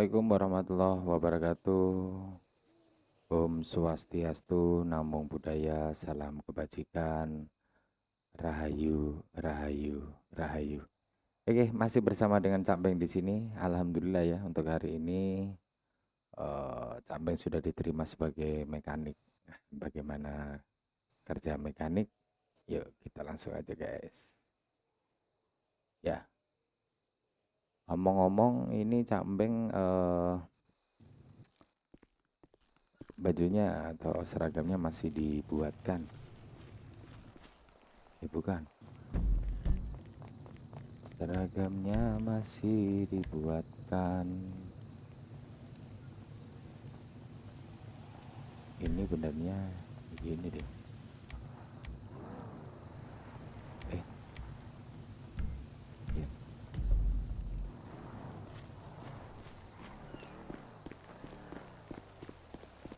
Assalamualaikum warahmatullahi wabarakatuh. Om Swastiastu, Namo Buddhaya, salam kebajikan, Rahayu, Rahayu, Rahayu. Oke, masih bersama dengan Cak Beng di sini. Alhamdulillah ya, untuk hari ini Cak Beng sudah diterima sebagai mekanik. Nah, bagaimana kerja mekanik? Yuk kita langsung aja guys. Ya, ngomong-ngomong ini Cak Beng bajunya atau seragamnya masih dibuatkan? Bukan. Seragamnya masih dibuatkan. Ini benernya begini deh. Ya.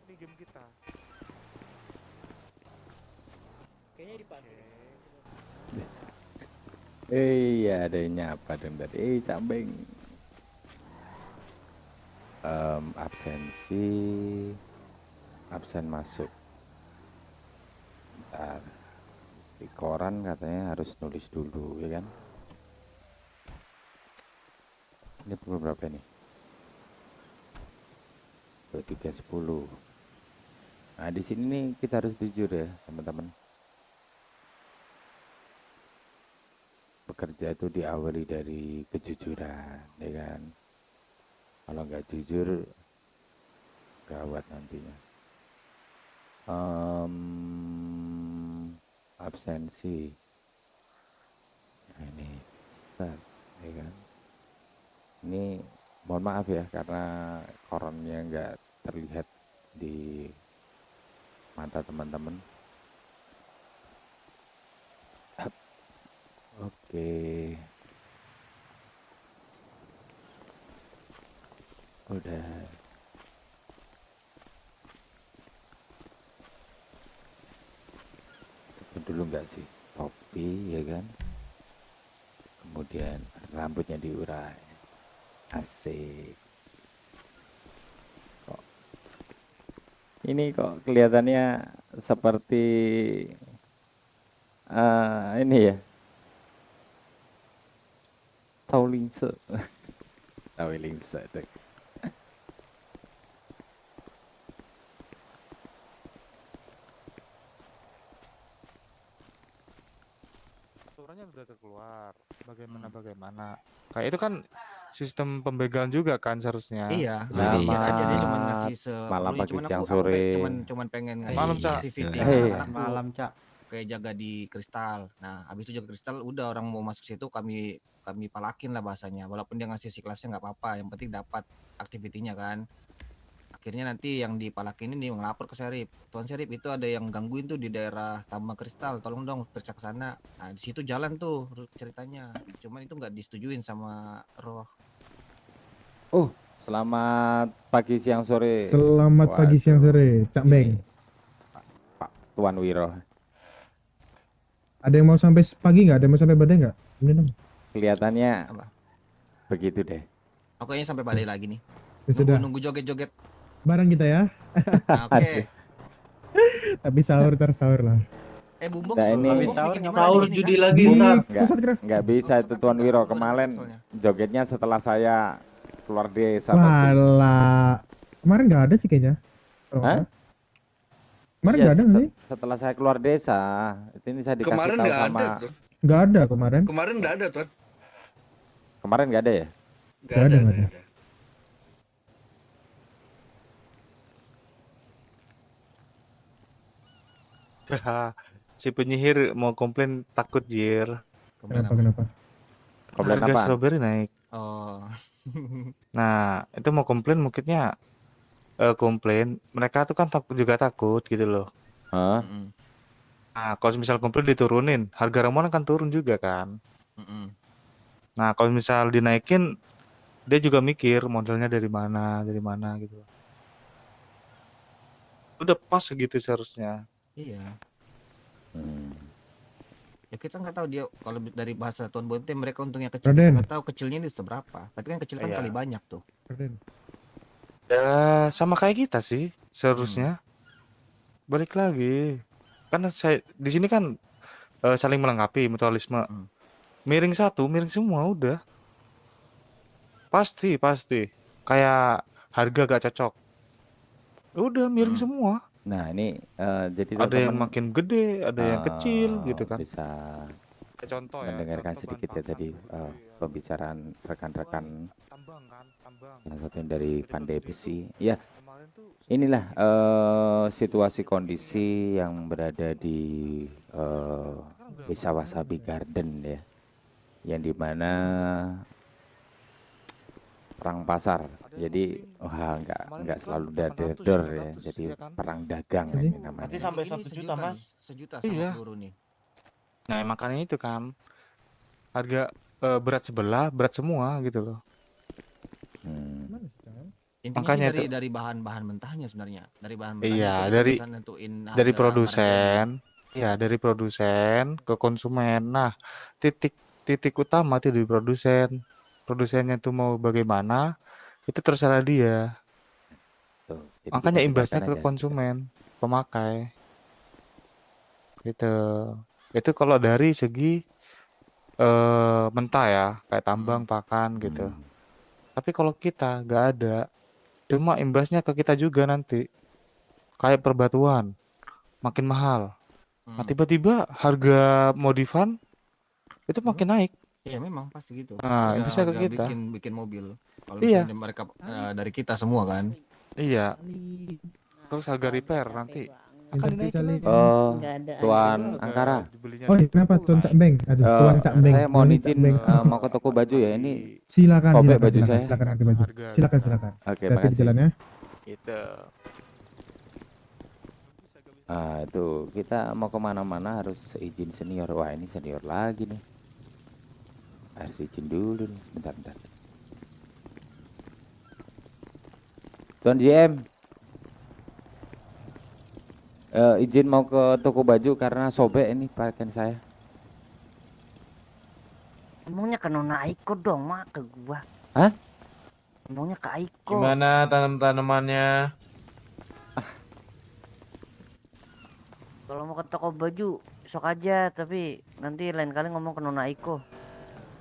Ini game kita. Kayaknya dipakai. Iya, ada yang nyapa dong tadi. Cak Beng. Absen masuk. Bentar. Di koran katanya harus nulis dulu, ya kan? Ini pukul berapa nih? 23.10. Nah, di sini nih kita harus jujur ya, teman-teman. Bekerja itu diawali dari kejujuran, ya kan? Kalau nggak jujur, gawat nantinya. Absensi. Nah, ini start, ya kan? Ini mohon maaf ya karena koronnya nggak terlihat di mata teman-teman. Oke. Udah. Cepet dulu nggak sih? Topi ya kan? Kemudian rambutnya diurai. Asik. Kok ini kok kelihatannya seperti ini ya. Caulingse. Caulingse deh. Aturannya udah keluar. Bagaimana. Kayak itu kan sistem pembegalan juga kan seharusnya. Iya, Selamat jadi aja dia cuma ngasih malam, rolling, pagi, cuman siang, aku sore. cuman pengen ngasih Malam, Cak. activity Iya. ke anak-anak tuh Malam, Cak. kayak jaga di kristal. Nah, habis itu jaga kristal udah orang mau masuk situ kami palakin lah bahasanya. Walaupun dia ngasih si kelasnya nggak apa-apa, yang penting dapat aktivitinya kan. Akhirnya nanti yang dipalakin ini ngelapor ke Serip. Tuan Serip itu ada yang gangguin tuh di daerah Tambang Kristal. Tolong dong periksa ke sana. Nah, di situ jalan tuh ceritanya. Cuman itu nggak disetujuin sama Roh. Selamat pagi, siang, sore. Selamat pagi, siang, Waduh. sore, Cak Beng. Ini Pak Tuan Wiro. Ada yang mau sampai pagi nggak? Ada yang mau sampai badai nggak? Ini dong. Kelihatannya Apa? begitu deh. Aku kayaknya sampai badai lagi nih. Ya sudah, Nunggu joget-joget. bareng kita ya. Nah, oke. Tapi sahur tersahur lah. Bumbok Nah, ini- Bumbok bikin gimana Sahur di sini, judi kan? lagi Di ntar. pusat graf. Nggak bisa itu Tuan Wiro. Kemarin jogetnya setelah saya keluar desa pasti. Walah. Kemarin nggak ada sih kayaknya. Oh, Hah? Kemarin Iya, nggak ada nggak sih? setelah saya keluar desa, ini saya dikasih Kemarin tahu nggak sama. ada tuh. Nggak ada kemarin. Kemarin nggak ada tuh. Kemarin nggak ada ya? Nggak Nggak ada, ada, nggak nggak ada. Si penyihir mau komplain takut jir. Kenapa? Komplain Harga apa? strawberry naik. Oh. Nah, itu mau komplain mungkinnya komplain. Mereka tuh kan juga takut gitu loh. Hah? Mm-mm. Nah, kalau misal komplain diturunin, harga ramuan akan turun juga kan. Mm-mm. Nah, kalau misal dinaikin, dia juga mikir modelnya dari mana gitu. Udah pas segitu seharusnya. Iya. Hmm. Ya kita nggak tahu dia kalau dari bahasa Tuan Bonte mereka untungnya kecil, Raden. kita nggak tahu kecilnya ini seberapa. Tapi kan kecil kan Iya. kali banyak tuh. Raden, Ya sama kayak kita sih Hmm. seharusnya. Balik lagi. Karena saya di sini kan saling melengkapi, mutualisme. Hmm. Miring satu, miring semua udah. Pasti, pasti. Kayak harga gak cocok. Udah miring Hmm. semua. Nah, ini jadi Ada yang teman-teman makin gede, ada yang kecil gitu kan. bisa Kayak contoh ya, mendengarkan contoh bahan sedikit ya pakan. tadi Iya. pembicaraan rekan-rekan Tambang kan, tambang. salah satunya dari Jadi Pandai gede itu Besi. Ya, kemarin tuh inilah situasi ini kondisi yang berada di kita kan udah Desa berapa Wasabi Garden ya, yang dimana perang pasar. ada yang Jadi posting wah kemarin nggak iklan selalu 800, dar ya, 900 jadi ya kan. perang dagang Jadi? ini namanya. Nanti sampai Ini 1 juta, nih, Mas. sejuta sama Iya. peluru nih. Nah, makanya itu kan harga berat sebelah, berat semua gitu loh. Mana sih, Cang? Intinya Makanya sih itu. dari bahan-bahan mentahnya sebenarnya. Dari bahan mentahnya Iya, itu kita dari bisa nentuin dari harga barang jadi. produsen. Iya, dari produsen ke konsumen. Nah, titik titik utama itu di produsen. Produsennya tuh mau bagaimana, itu terserah dia. Tuh, jadi Makanya kita imbasnya dengarkan ke aja. konsumen, pemakai. Gitu. Itu kalau dari segi mentah ya, kayak tambang, pakan gitu. Hmm. Tapi kalau kita nggak ada, cuma imbasnya ke kita juga nanti. Kayak perbatuan, makin mahal. Nah, Hmm. tiba-tiba harga modifan itu makin naik. Iya memang pasti gitu. Nah, imbasnya ke Harga kita. bikin mobil. Kalau Iya, misalnya mereka dari kita semua kan. iya. Nah, Terus harga itu aja repair capek nanti banget. akan Tapi dinaikin kali lagi. Oh, Nggak ada Tuan aja. Angkara. Dibelinya Oh, di kenapa toko Tuan Cak naik. Beng? Aduh, Tuan Cak Beng. Saya mau Tuan Cak izin Beng. mau ke toko baju ya. Ini Silakan, sobek silakan, baju silakan, saya. silakan ganti baju. Harga Silakan, kita. silakan. Oke, Hati-hati di makasih. jalan ya. Gitu. Itu kita mau kemana-mana harus seizin senior. Wah, ini senior lagi nih. Harus izin dulu nih, sebentar. Tuan GM, izin mau ke toko baju karena sobek ini pakaian saya. Ngomongnya ke Nona Aiko dong, mak ke gua. Hah? Ngomongnya ke Aiko. Gimana tanam-tanamannya? Kalau mau ke toko baju, sok aja. Tapi nanti lain kali ngomong ke Nona Aiko.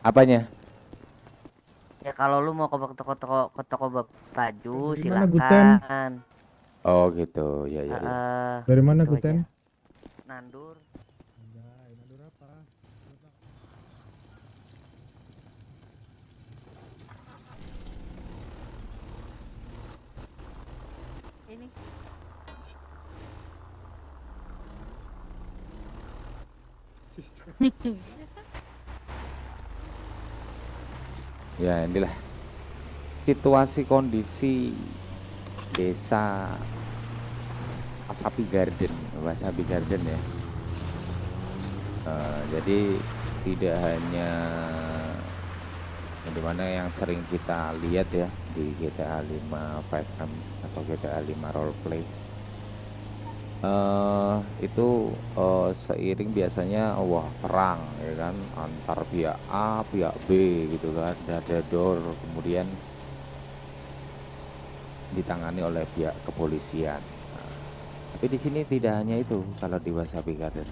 Apanya? Ya kalau lu mau ke toko baju, Dari mana, Guten? silakan. Oh gitu, ya. Dari mana, gitu Guten? aja. Nandur. Ini. Ya inilah situasi kondisi desa Wasabi Garden ya. Jadi tidak hanya dimana yang sering kita lihat ya di GTA 5 5M atau GTA 5 roleplay. Itu seiring biasanya wah perang ya kan antar pihak A pihak B gitu kan, dor kemudian ditangani oleh pihak kepolisian. Tapi di sini tidak hanya itu. Kalau di Wasabi Garden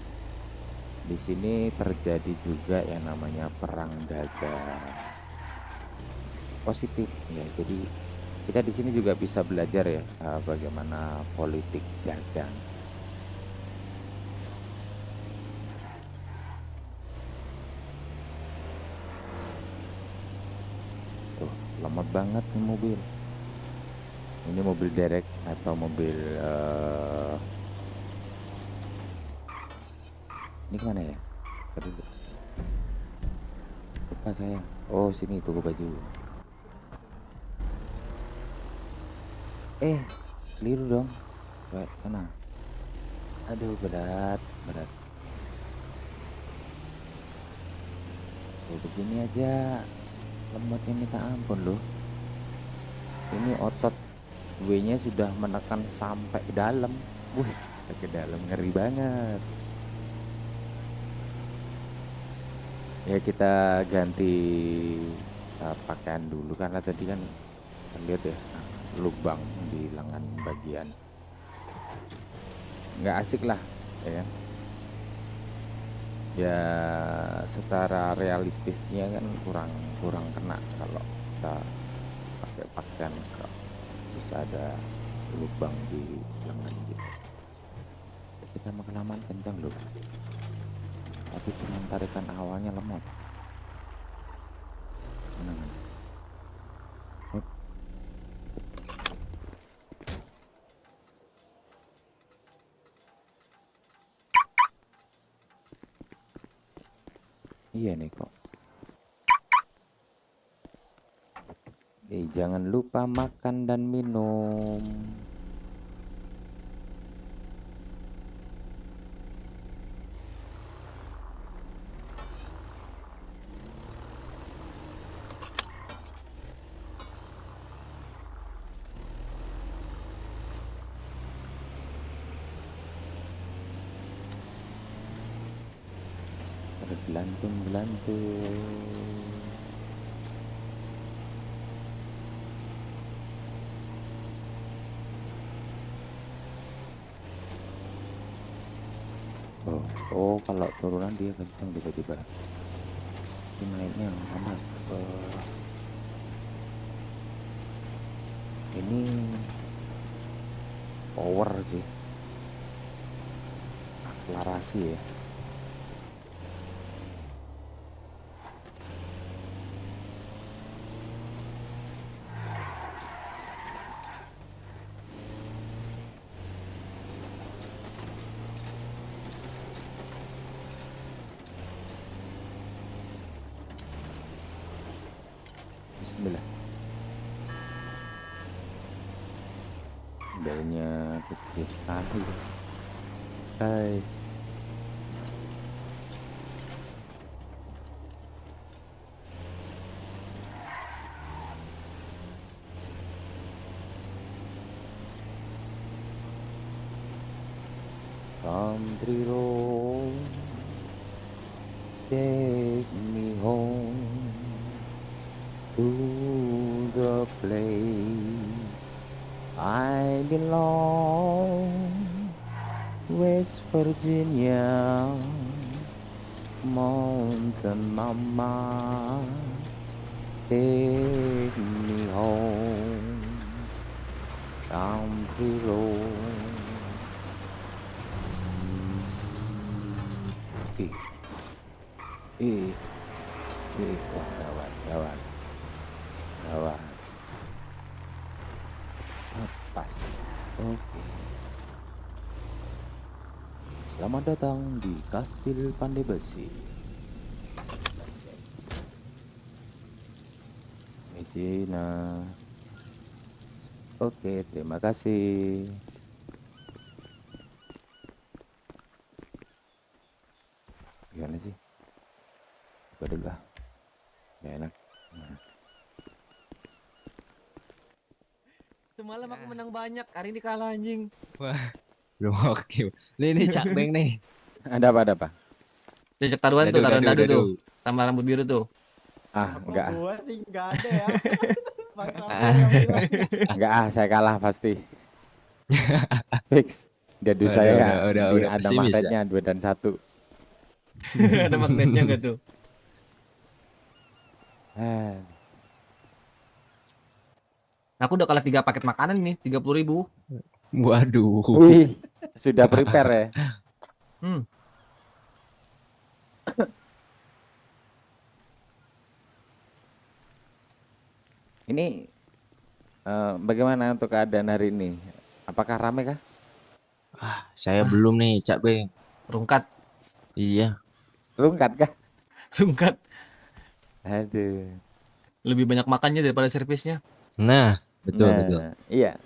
di sini terjadi juga yang namanya perang dagang positif ya. Jadi kita di sini juga bisa belajar ya bagaimana politik dagang. Tuh, lemot banget nih mobil. Ini mobil derek atau mobil ini kemana ya? Aduh, lupa saya. Oh sini toko baju. Keliru dong. Baik sana. Aduh berat. Tuh, begini aja lemotnya minta ampun loh. Ini otot W-nya sudah menekan sampai ke dalam. Wis, ke dalam ngeri banget. Ya kita ganti pakaian dulu karena tadi kan lihat ya lubang di lengan bagian. Nggak asik lah, ya kan? Ya secara realistisnya kan kurang kena kalau kita pakai pakaian kok bisa ada lubang di lengan gitu. Kita lama kelamaan kencang loh, tapi cuma tarikan awalnya lemot. Tenang. Hup. Iya nih kok. Jangan lupa makan dan minum. Bergelantung-gelantung. Oh, kalau turunan dia kencang tiba-tiba. Ini naiknya lambat. Ini power sih, akselerasi ya. Bismillah. Belnya kecil kali, guys. Country road, take me home to the place I belong, West Virginia, Mountain Mama, take me home, country roads. Wah, gawat. Pas. Oke. Selamat datang di Kastil Pandai Besi. Misi nah. Oke, terima kasih. Gimana sih? Coba dulu ah. Gak enak. Semalam aku menang banyak, hari ini kalah anjing. Belum oke. Ini Cak Beng nih. Ada apa? Cocok taruhan tuh, taruhan dadu tuh. Sama rambut biru tuh. Ah, enggak. Gua sih enggak ada ya. Bang Samuel Ah. yang bilang. Enggak saya kalah pasti. Fix. Dadu Udah, saya udah, kan udah ada pesimis magnetnya 2 dan 1. Ada magnetnya enggak tuh? Aku udah kalah 3 paket makanan nih, 30.000. Waduh. Wih, sudah prepare ya. Ini bagaimana untuk keadaan hari ini? Apakah ramai kah? Saya belum nih, Cak Beng. Rungkat, Iya. Rungkat kah? rungkat. Aduh. Lebih banyak makannya daripada servisnya. Nah, betul. Iya.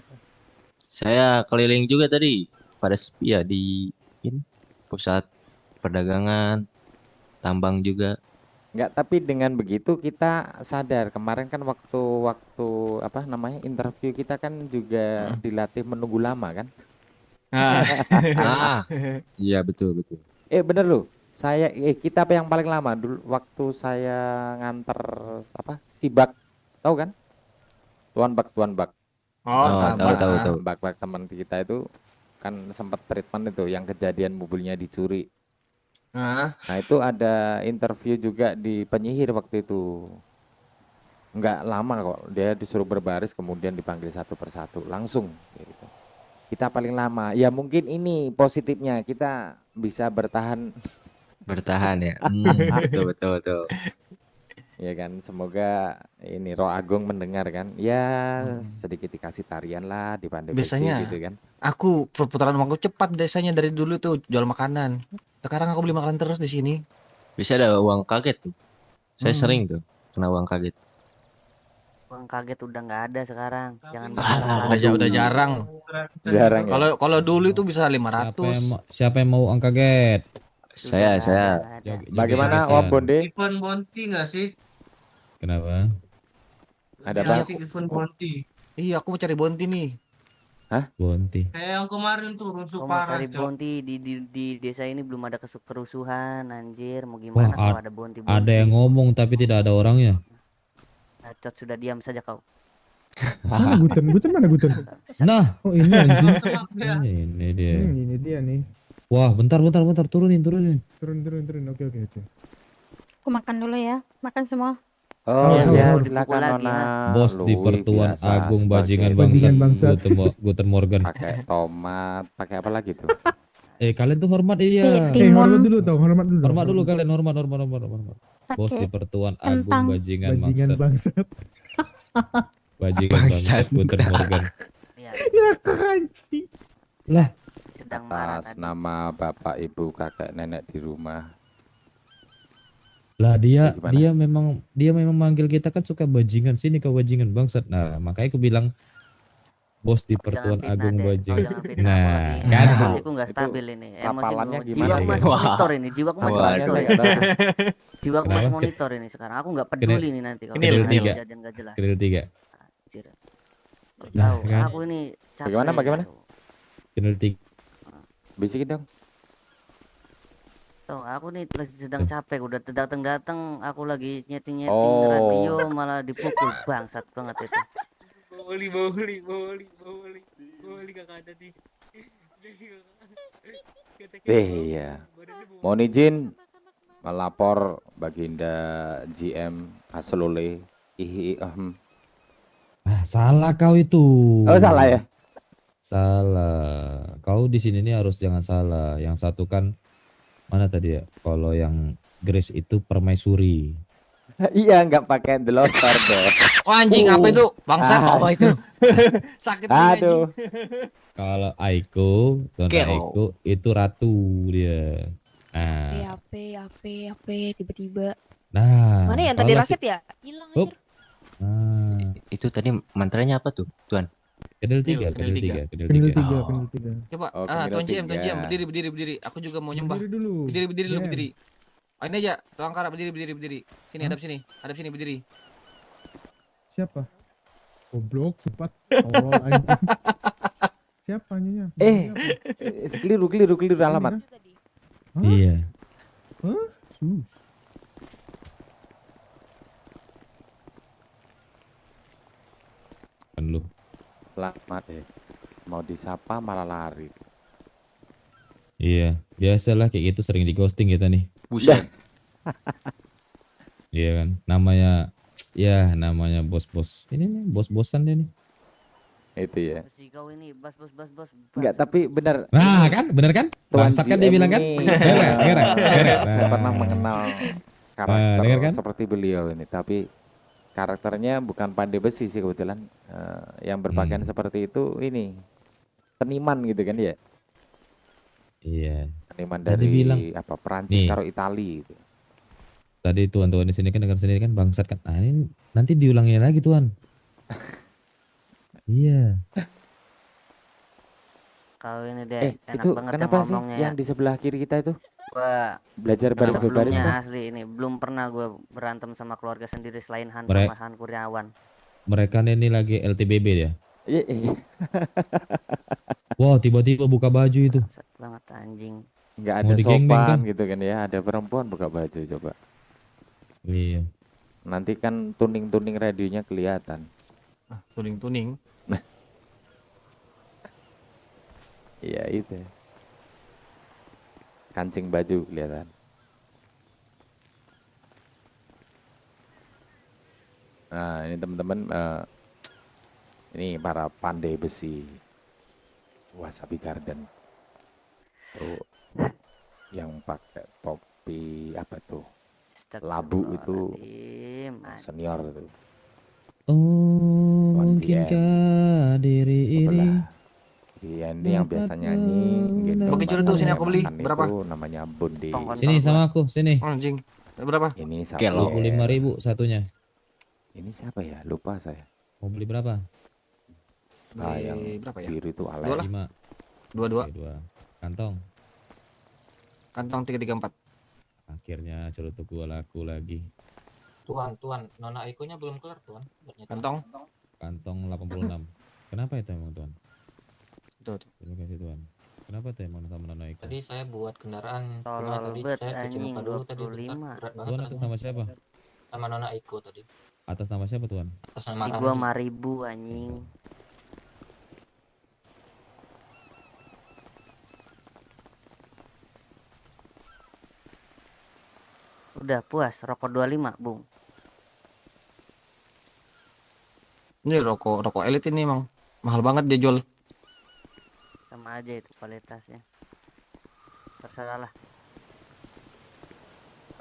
Saya keliling juga tadi pada sepi ya di ini pusat perdagangan, tambang juga. Enggak, tapi dengan begitu kita sadar kemarin kan waktu apa namanya interview kita kan juga dilatih menunggu lama kan? Ah, iya betul. Bener loh. Kita apa yang paling lama dulu waktu saya nganter apa Sibak, tahu kan? Tuan Bak. Oh, tahu tahu tahu. Bak-bak teman kita itu kan sempat treatment itu yang kejadian mobilnya dicuri. Nah, Nah, itu ada interview juga di penyihir waktu itu. Nggak lama kok, dia disuruh berbaris kemudian dipanggil satu persatu langsung gitu. Kita paling lama. Ya mungkin ini positifnya kita bisa bertahan Bertahan ya. Betul betul betul. ya kan. Semoga ini Roh Agung mendengar kan. Ya sedikit dikasih tarian lah di Pandai Besi Biasanya. gitu kan. aku perputaran uangku cepat biasanya dari dulu tuh jual makanan. Sekarang aku beli makanan terus di sini. Bisa ada uang kaget tuh. Saya sering tuh kena uang kaget. Uang kaget udah nggak ada sekarang. Jangan Udah jarang. Jarang ya. Kalau dulu itu bisa 500. Siapa yang mau uang kaget? Saya Bagaimana Joget-jogetan. Om Bonde? Event Bonti nggak sih? Kenapa? Ada Iya apa? sih, event Bonti. Iya, aku mau cari Bonti nih. Bonti. Kayak yang kemarin tuh rusuh Kau mau parah, cari Cok. bonti di desa ini belum ada kerusuhan anjir. Mau gimana Wah, kalau ada bonti Ada yang ngomong tapi tidak ada orangnya. Bacot, sudah diam saja kau. Mana Guten? Guten mana Guten? Nah, Oh ini anjing. Semak dia. ini dia. Ini dia nih. Wah, bentar, turunin. Turun. Oke. Aku makan dulu ya. Makan semua. Oh Iya, ya harus silakan pukul lagi, Nona. Bos di Lui Pertuan biasa Agung sebagai Bajingan Bajingan Bangsat. bangsat. Guten Morgan. pakai tomat, pakai apa lagi tuh? Kalian tuh hormat iya. Timun. Hormat dulu dong, hormat dulu. Hormat dulu kalian, hormat. Bos di Pakai Pertuan kentang. Agung Bajingan Bajingan Bangsat. bangsat. Bajingan Bangsat Guten Morgan. Iya, Ya anjing. sedang marah Atas tadi. nama bapak, ibu, kakek, nenek di rumah. Lah dia Gimana? dia memang manggil kita kan suka bajingan, sini kau bajingan bangsat. Nah, makanya aku bilang bos di Pertuan Jangan fitnah Agung deh. Kau Bajingan. jangan fitnah aku Nah, lagi. kan. Emosiku nggak Itu stabil ini. lapalannya Emosiku. gimana Jiwaku ya? masih Wah. monitor ini. Jiwaku masih Awalnya monitor saya ini. nggak tahu. Jiwaku Kenapa? masih monitor ini sekarang. Aku nggak peduli nih nanti kalau Ini ada tiga. kejadian nggak jelas. Kedel 3. Anjir. Kau Nah, tahu, kan. aku ini capek. Bagaimana? aduh. Kedel 3. Bisikin dong. Tuh, aku nih lagi sedang capek, udah datang aku lagi nyeting Oh. radio malah dipukul, bangsat banget itu. Boli kakak ada nih. Iya. Mohon izin melapor Baginda GM Aslole. Salah kau itu. Oh salah ya? Salah. Kau di sini nih harus jangan salah. Yang satu kan mana tadi ya? Kalau yang Grace itu permaisuri. Iya nggak pakai delosar dong. Oh, anjing apa itu? Bangsat apa itu? Sakit ini, anjing. Aduh. Kalau Aiko, Tuan Keo. Aiko itu ratu dia. Nah, Apa tiba-tiba. nah. Mana yang tadi kalau raket ya? Hilang Hup. aja. Nah, Itu tadi mantranya apa tuh, Tuan? kedel Iya, 3, kedel tiga. kedel Penil 3. 3, Oh. penil 3. Coba, Oh, Tuan Kemil GM, tiga. berdiri. Aku juga mau nyembah. Berdiri dulu. Berdiri. Jam. Oh, ini aja, Tuan Angkara berdiri. Sini, hadap sini, berdiri. Siapa? Goblok, cepat. Allah anjing. Siapa nyonya? Keliru alamat. Hah? Iya. Sus. Kan lu. Selamat ya. Mau disapa malah lari. Iya, biasalah kayak gitu sering di ghosting kita nih. Buset. Iya kan. Namanya bos-bos. Ini nih bos-bosan dia nih. Itu ya. Si kau ini bos. Enggak, tapi benar. Nah, kan? Bener kan? Tuan Bangsat kan GM dia bilang kan? ini, Geret. Saya Nah. pernah mengenal karakter dengar kan? seperti beliau ini, tapi karakternya bukan pandai besi sih kebetulan. Yang berpakaian seperti itu ini seniman gitu kan ya? Iya. Seniman Tadi dari bilang, apa Perancis nih. karo Itali gitu. Tadi tuan-tuan di sini kan dengar sendiri kan bangsat kan. Nah, ini nanti diulangin lagi tuan. Iya. Kau ini deh enak Itu banget kenapa yang sih ngomongnya yang ya. di sebelah kiri kita itu Gua belajar baris berbaris sebelumnya kan? asli ini belum pernah gue berantem sama keluarga sendiri selain Han Mereka- sama Han Kurniawan. Mereka ini lagi LTBB dia. Iya. Wow, tiba-tiba buka baju itu. Bangsat banget anjing. Nggak Mau ada digengbeng sopan kan? gitu kan ya, ada perempuan buka baju coba. Iya. Nanti kan tuning radionya kelihatan. Tuning. Iya itu. Kancing baju kelihatan. Nah ini teman-teman, ini para pandai besi Wasabi Garden. Tuh, yang pakai topi apa tuh? Labu itu senior itu. Oh, Tuan mungkinkah diri ini Sebelah. Jadi ini yang biasa nyanyi, gendong Bagi curut tuh, sini aku beli. makan Berapa? itu namanya Bonde. Sini sama aku, sini. Anjing. Berapa? Ini Kelo. sapi. 25.000 satunya. Ini siapa ya? Lupa saya. Mau beli berapa? Ah, yang berapa ya? biru itu Dua Alek. lah. 5. Dua. Oke, 2. Kantong. Kantong 334. Akhirnya cerutuk gua laku lagi. Tuan, Nona Iko-nya belum kelar, Tuan. Kantong. Kantong 86. Kenapa itu emang, Tuan? Tuh. Terima kasih, Tuan. Kenapa tuh emang sama Nona Iko? Tadi saya buat kendaraan Tolol cuma tadi bet, saya cuci anjing, muka dulu tadi bentar. 25. Berat banget Tuan atas rasanya. nama siapa? Sama Nona Iko tadi. Atas nama siapa, Tuan? Atas nama Di gua Randi. 5.000 anjing. Udah puas rokok 25, Bung. Ini rokok elit ini emang. Mahal banget dia jual. Sama aja itu kualitasnya. Terserah lah.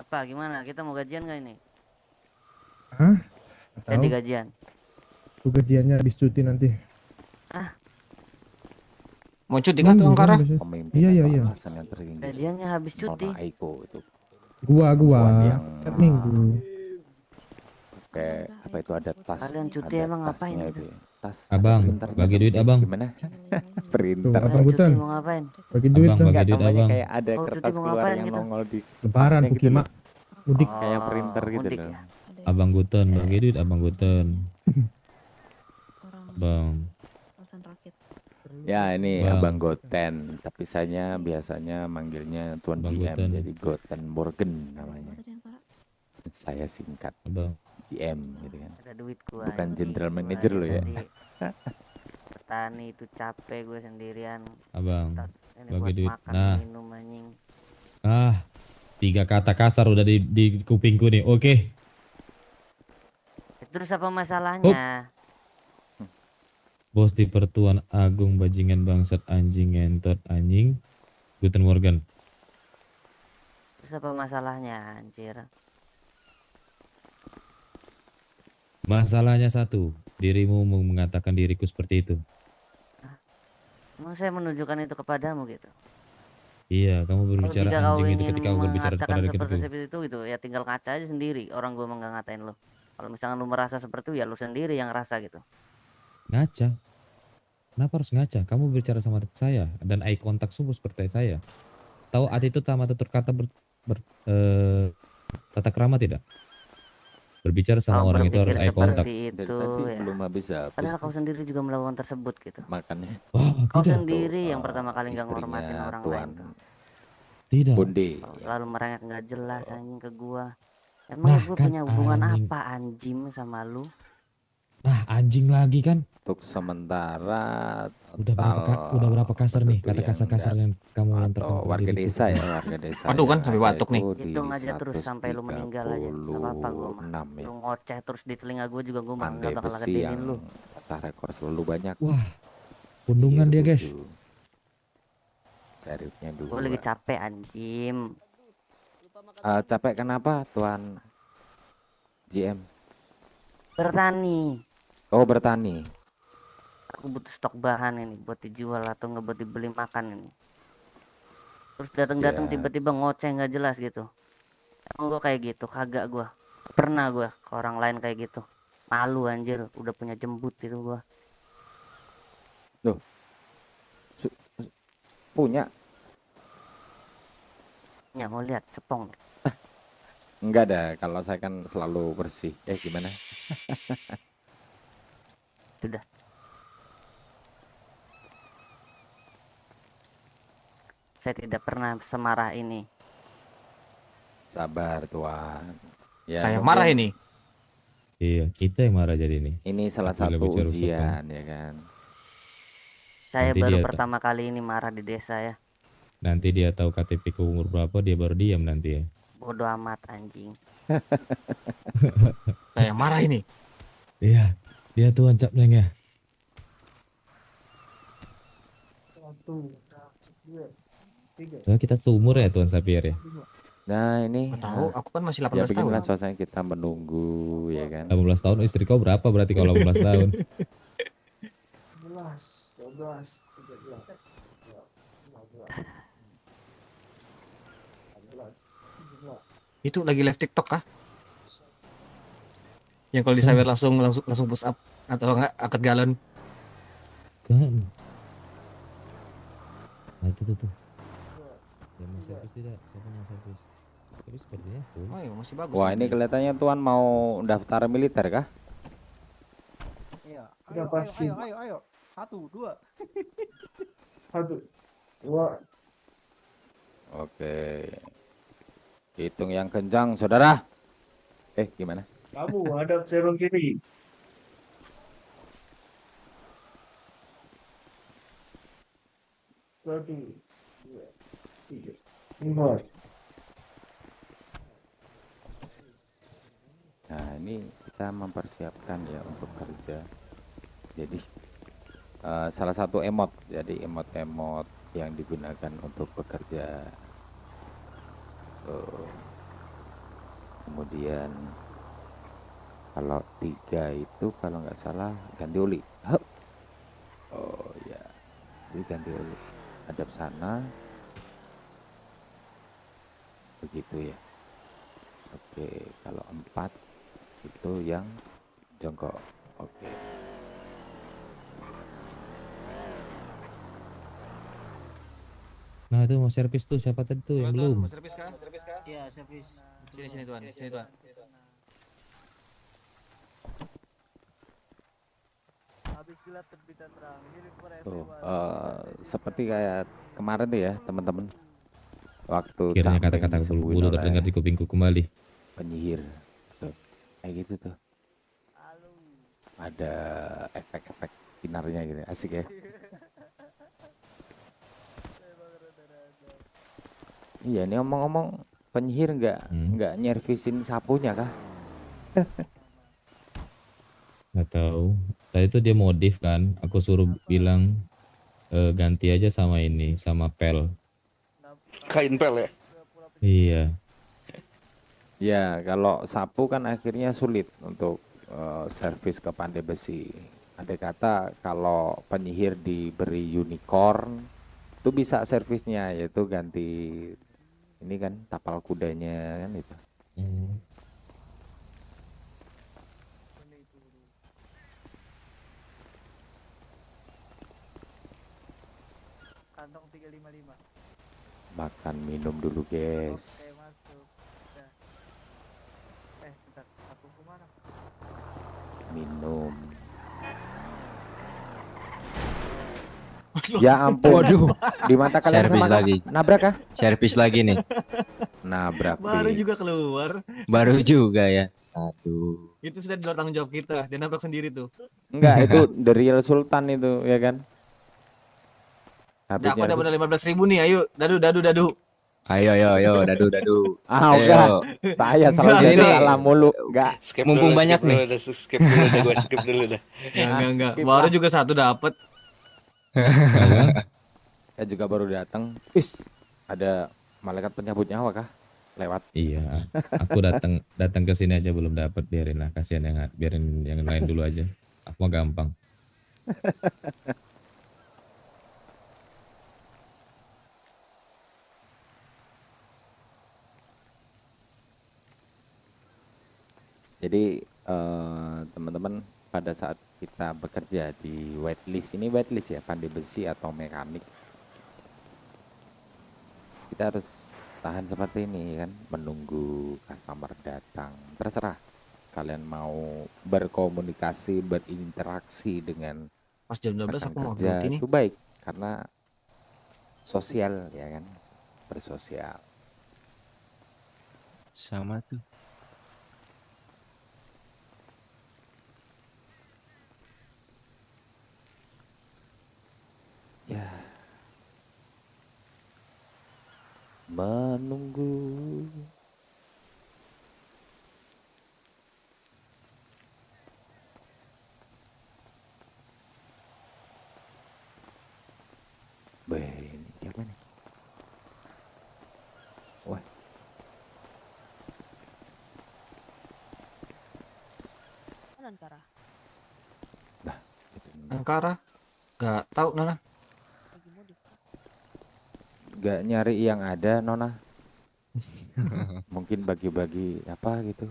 Apa gimana? Kita mau gajian gak ini? Hah? Jadi Tahu. gajian. Tuh gajiannya habis cuti nanti. Mau cuti kan tuh Angkara? Pemimpin Iya, iya, atau iya. atasan yang tertinggi. Gajiannya habis cuti. Nona Aiko itu. Gua Perempuan yang tiap minggu. kayak apa itu ada tas. Kalian cuti ada emang ngapain tasnya itu? itu ya. Tas. Abang, ada printernya bagi tuh. duit, Abang. Gimana? Tuh, Printer. Abang Cuti Guton, mau ngapain? bagi duit Abang, dong. bagi Enggak, duit, namanya Abang. kayak ada Oh, cuti kertas mau keluar ngapain yang gitu? nongol di Lebaran, tasnya gitu Pukima. loh. Mudik. Kayak printer gitu mudik loh. ya? Abang Guton, bagi duit, Abang Guton. Abang. Ya ini Bang. Abang Goten, tapi saya biasanya manggilnya Tuan Bang GM, Goten. jadi Goten Morgan namanya. Saya singkat Abang. GM gitu kan. Ada duit gua. Bukan anjing. general Gua manager lo ya. tadi petani itu capek gue sendirian. Abang. Ini Bagi buat duit. makan Nah. minum anjing. 3 kata kasar udah di kupingku nih. Oke. Terus apa masalahnya? Bos di Pertuan Agung bajingan bangsat anjing ngentot anjing. Guten Morgan. Terus apa masalahnya anjir? Masalahnya satu, dirimu mengatakan diriku seperti itu. Emang saya menunjukkan itu kepadamu gitu. Iya, kamu Kalau berbicara jika kau anjing itu ingin ketika kamu berbicara mengatakan kepada seperti diriku. itu gitu, ya tinggal ngaca aja sendiri. Orang gue emang nggak ngatain lo. Kalau misalnya lu merasa seperti itu ya lu sendiri yang rasa gitu. Ngaca. Kenapa harus ngaca? Kamu berbicara sama saya dan eye contact sungguh seperti saya. Tahu attitude sama tutur kata tata krama tidak? Berbicara sama Kau orang itu harus berpikir eye contact. seperti Dari itu tadi ya. belum habis Padahal kau sendiri juga melakukan tersebut gitu. makannya. Wah, Kau tidak. sendiri yang Tuh, pertama kali nggak istrinya ngormatin orang Tuan lain tuh. Tidak. Bonde. Kau ya. selalu merengek nggak jelas anjing ke gua. Emang Nah, gue kan punya hubungan anjing. apa anjing sama lu? Nah, anjing lagi kan? Untuk sementara Udah berapa kasar nih penduduk kata yang kasar-kasar yang kamu atau lontarkan pada warga diriku? desa ya, warga desa. Waduh, kan yang sampai ada batuk nih. itu di Hitung aja terus sampai lu meninggal aja. Gak apa-apa gua mah. 136 ya. Lu ngoceh terus di telinga gue juga gue mah Pandai nggak bakal besi gedein yang lu. pecah rekor selalu banyak. Wah, pundungan dia guys. Serifnya dulu. Gue lagi capek anjim. Capek kenapa Tuan GM? Bertani. Oh bertani. Aku butuh stok bahan ini buat dijual atau nggak buat dibeli makan ini. Terus datang-datang Ya. tiba-tiba ngoceh nggak jelas gitu. Emang gue kayak gitu, kagak gue. Pernah gue ke orang lain kayak gitu. Malu anjir, udah punya jembut itu gue. Punya? Ya mau lihat sepong. Enggak ada, kalau saya kan selalu bersih. Gimana? Sudah. Saya tidak pernah semarah ini. Sabar Tuan. Ya, Saya mungkin marah ini. Iya, kita yang marah jadi nih. Ini salah Gila, satu bicara ujian ya kan. Saya Nanti baru dia pertama kali ini marah di desa ya. nanti dia tahu KTP ke umur berapa dia baru diam nanti ya. Bodoh amat anjing. Saya marah ini. Iya, dia tuh ancapnya ya. Soalnya kita seumur ya Tuan Sapir ya. Nah ini Nggak tahu, aku kan masih ya 18 tahun. beginilah suasana kita menunggu ya kan. 18 tahun istri kau berapa berarti kalau 18 tahun? 11, 12, 13, 14, 15. Itu lagi live TikTok kah? Yang kalau disawer langsung push up atau enggak angkat galon. Kan. Nah itu tuh. Yang mau servis tidak? Siapa mau servis? Tapi sepertinya full. Oh iya, masih bagus. Wah ini mobilnya. kelihatannya Tuan mau daftar militer kah? Iya. Udah Ayo, pasti. ayo. 1, 2. 1, 2. Oke. Hitung yang kencang saudara. Gimana? Kamu hadap serong kiri. 1, 2, 3, 4. Nah ini kita mempersiapkan ya untuk kerja. Jadi salah satu emot, jadi emot-emot yang digunakan untuk bekerja. Kemudian kalau 3 itu kalau nggak salah ganti oli. Hup. Oh ya, jadi ganti oli. Hadap sana. Begitu ya. Oke, kalau 4 itu yang jongkok. Oke. Nah itu mau servis tuh siapa tadi tuh yang belum? Mau servis kah? Iya, servis. Sini Tuan, sini Tuan. Habis gelap terbitan terang. Ini Tuh, seperti kayak kemarin tuh ya teman-teman. Waktu Akhirnya camping kata-kata disembuhin bulu oleh terdengar di kupingku kembali. penyihir. Tuh, kayak gitu tuh. Ada efek-efek sinarnya gitu, asik ya. Iya, ini ngomong-ngomong penyihir nggak nyervisin sapunya kah? Nggak tahu. Tadi tuh dia modif kan. Aku suruh bilang ganti aja sama ini, sama pel. Kain pel ya? Iya. Ya, kalau sapu kan akhirnya sulit untuk servis ke pandai besi. Andai kata kalau penyihir diberi unicorn, itu bisa servisnya, yaitu ganti ini kan tapal kudanya kan itu. Kantong 355. Makan minum dulu guys. Oke, masuk. Udah. Bentar. Aku kemana? Minum. Ya ampun. Waduh. Di mata kalian Servis sama kah? lagi. Nabrak kah? Servis lagi nih. Nabrak. Baru fix. juga keluar. Baru juga ya. Aduh. Itu sudah di luar tanggung jawab kita. Dia nabrak sendiri tuh. Enggak, itu The Real Sultan itu, ya kan? Nah, aku ada modal 15.000 nih. Ayo, dadu. Ayo, dadu. Ah, Ayo. enggak. Saya selalu Enggak, jadi ini- alam mulu. Enggak. Skip Mumpung dulu, banyak skip dulu, nih. dah, skip dulu dah, gue skip dulu dah. Enggak. skip Baru lah. juga satu dapat. Saya juga baru datang. Ada malaikat penyabut nyawa kah? Lewat. Iya. Aku datang ke sini aja belum dapat, biarin lah, kasihan biarin yang lain dulu aja. Aku mah gampang. Jadi teman-teman, pada saat kita bekerja di whitelist, ini whitelist ya, pandai besi atau mekanik, kita harus tahan seperti ini kan, menunggu customer datang. Terserah kalian mau berkomunikasi, berinteraksi dengan Pas jam 12 rekan aku mau kerja, berhenti nih. itu baik karena sosial ya kan, bersosial. Sama tuh. Ankara? Ankara? Gak tahu Nona. Lagi mudik. Gak nyari yang ada, Nona. Mungkin bagi-bagi apa gitu.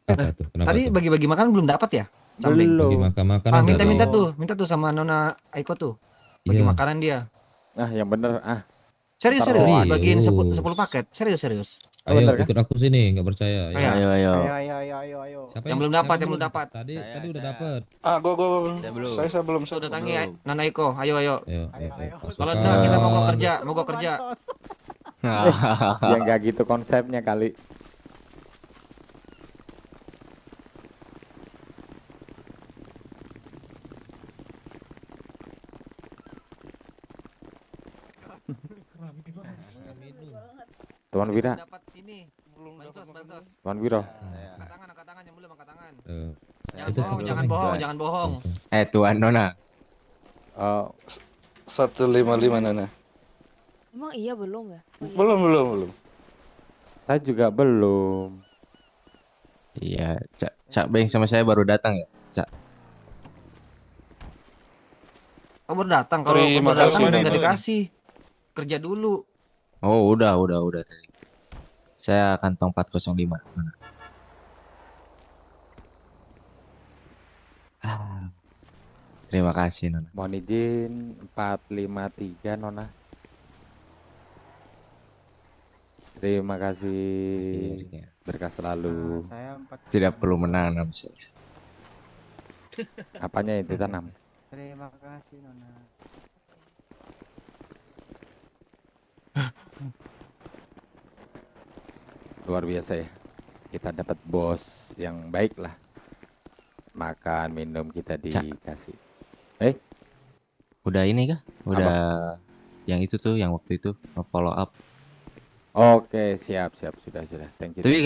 Apa tuh? Kenapa Tadi tuh? bagi-bagi makan belum dapat ya? Cambeng. Bagi Belum. makan-makan Ah, udah minta dong. tuh sama Nona Aiko tuh. Bagi Iya. makanan dia. Ah, yang bener. Serius Taruh serius, aja. bagiin 10 Serius. paket. Serius. Oh, Ayo bener kah? ikut aku sini, nggak percaya. Ayo. Ya. Ayo. Ayo. Siapa Yang belum dapat, siapa yang belum dapat. Tadi Saya- tadi udah saya. dapat. Ah, gua Saya belum. saya belum. Tuh datangi Belum. Nona Aiko. Ayo. Ayo. Kalau Pasukan. enggak kita mogok kerja, mogok kerja. Ya nggak gitu konsepnya kali. Tuan Wira, Dapat ini. Bansos. Tuan Wiro. Angkat tangan yang belum angkat tangan. Saya Itu Jangan bohong, sebelum jangan ini. bohong, jangan bohong. Tuan Nona. Eh, 155 Nona. Emang iya belum ya? Belum. saya juga belum. Iya, Cak Beng sama saya baru datang ya, Cak. Kamu baru datang, kalau Terima baru datang kasih, udah Nona. nggak dikasih. Kerja dulu. Oh, udah tadi. Saya kantong 405. Nona. Terima kasih, Nona. Mohon izin 453, Nona. Terima kasih. Akhirnya. Berkah selalu. Saya 4. Tidak perlu menanam saya. Apanya yang ditanam? Terima kasih Nona. Luar biasa ya. Kita dapat bos yang baik lah. Makan, minum kita dikasih. Udah ini kah? Udah yang itu tuh, yang waktu itu follow up. Oke, siap. Sudah. Thank you. Tapi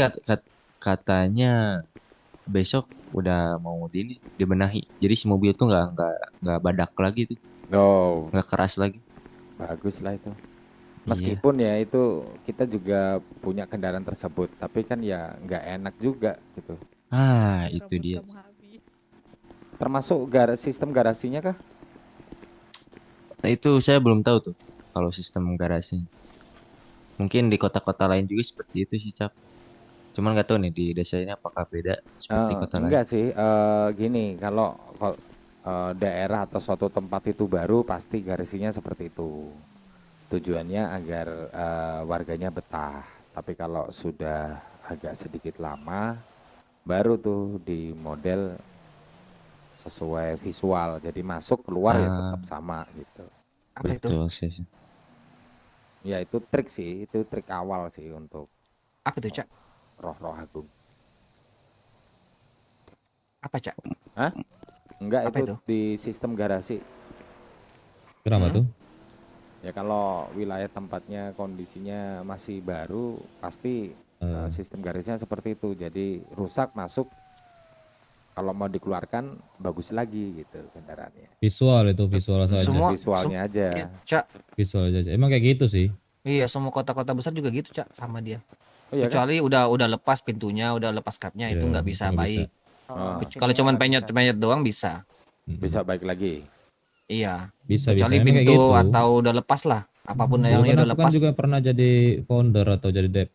katanya besok udah mau dibenahi. Jadi si mobil tuh nggak badak lagi tuh, Oh, nggak keras lagi. bagus lah itu. Iya. Meskipun ya itu kita juga punya kendaraan tersebut, tapi kan ya nggak enak juga gitu. Ah, itu dia. Termasuk sistem garasinya kah? Nah, itu saya belum tahu tuh kalau sistem garasi. Mungkin di kota-kota lain juga seperti itu sih, Cap. Cuman nggak tahu nih di desa ini apakah beda seperti kota lain. Enggak sih, gini, kalau daerah atau suatu tempat itu baru pasti garasinya seperti itu. Tujuannya agar warganya betah. Tapi kalau sudah agak sedikit lama, baru tuh di model sesuai visual. Jadi masuk keluar ya tetap sama gitu. Apa itu? Betul sih. Ya itu trik sih, itu trik awal sih untuk Apa itu, Cak? roh-roh agung. Apa, Cak? Enggak, Apa itu itu? di sistem garasi. Kenapa tuh? Ya kalau wilayah tempatnya kondisinya masih baru, pasti sistem garasinya seperti itu. Jadi rusak masuk, kalau mau dikeluarkan bagus lagi gitu kendaraannya. Visual itu visual saja. Semua- Visualnya aja. Cak, Visual aja. Emang kayak gitu sih. iya semua kota-kota besar juga gitu, Cak, sama dia. Oh iya kan? Kecuali udah lepas pintunya, udah lepas kapnya, itu Iya, nggak bisa nggak baik. Oh, Kalau cuman penyet-penyet doang bisa. bisa baik lagi. Iya. Bisa Kecuali Emang kayak pintu gitu. atau udah lepas lah. Apapun yang Dulu kan udah aku lepas. kan juga pernah jadi founder atau jadi debt.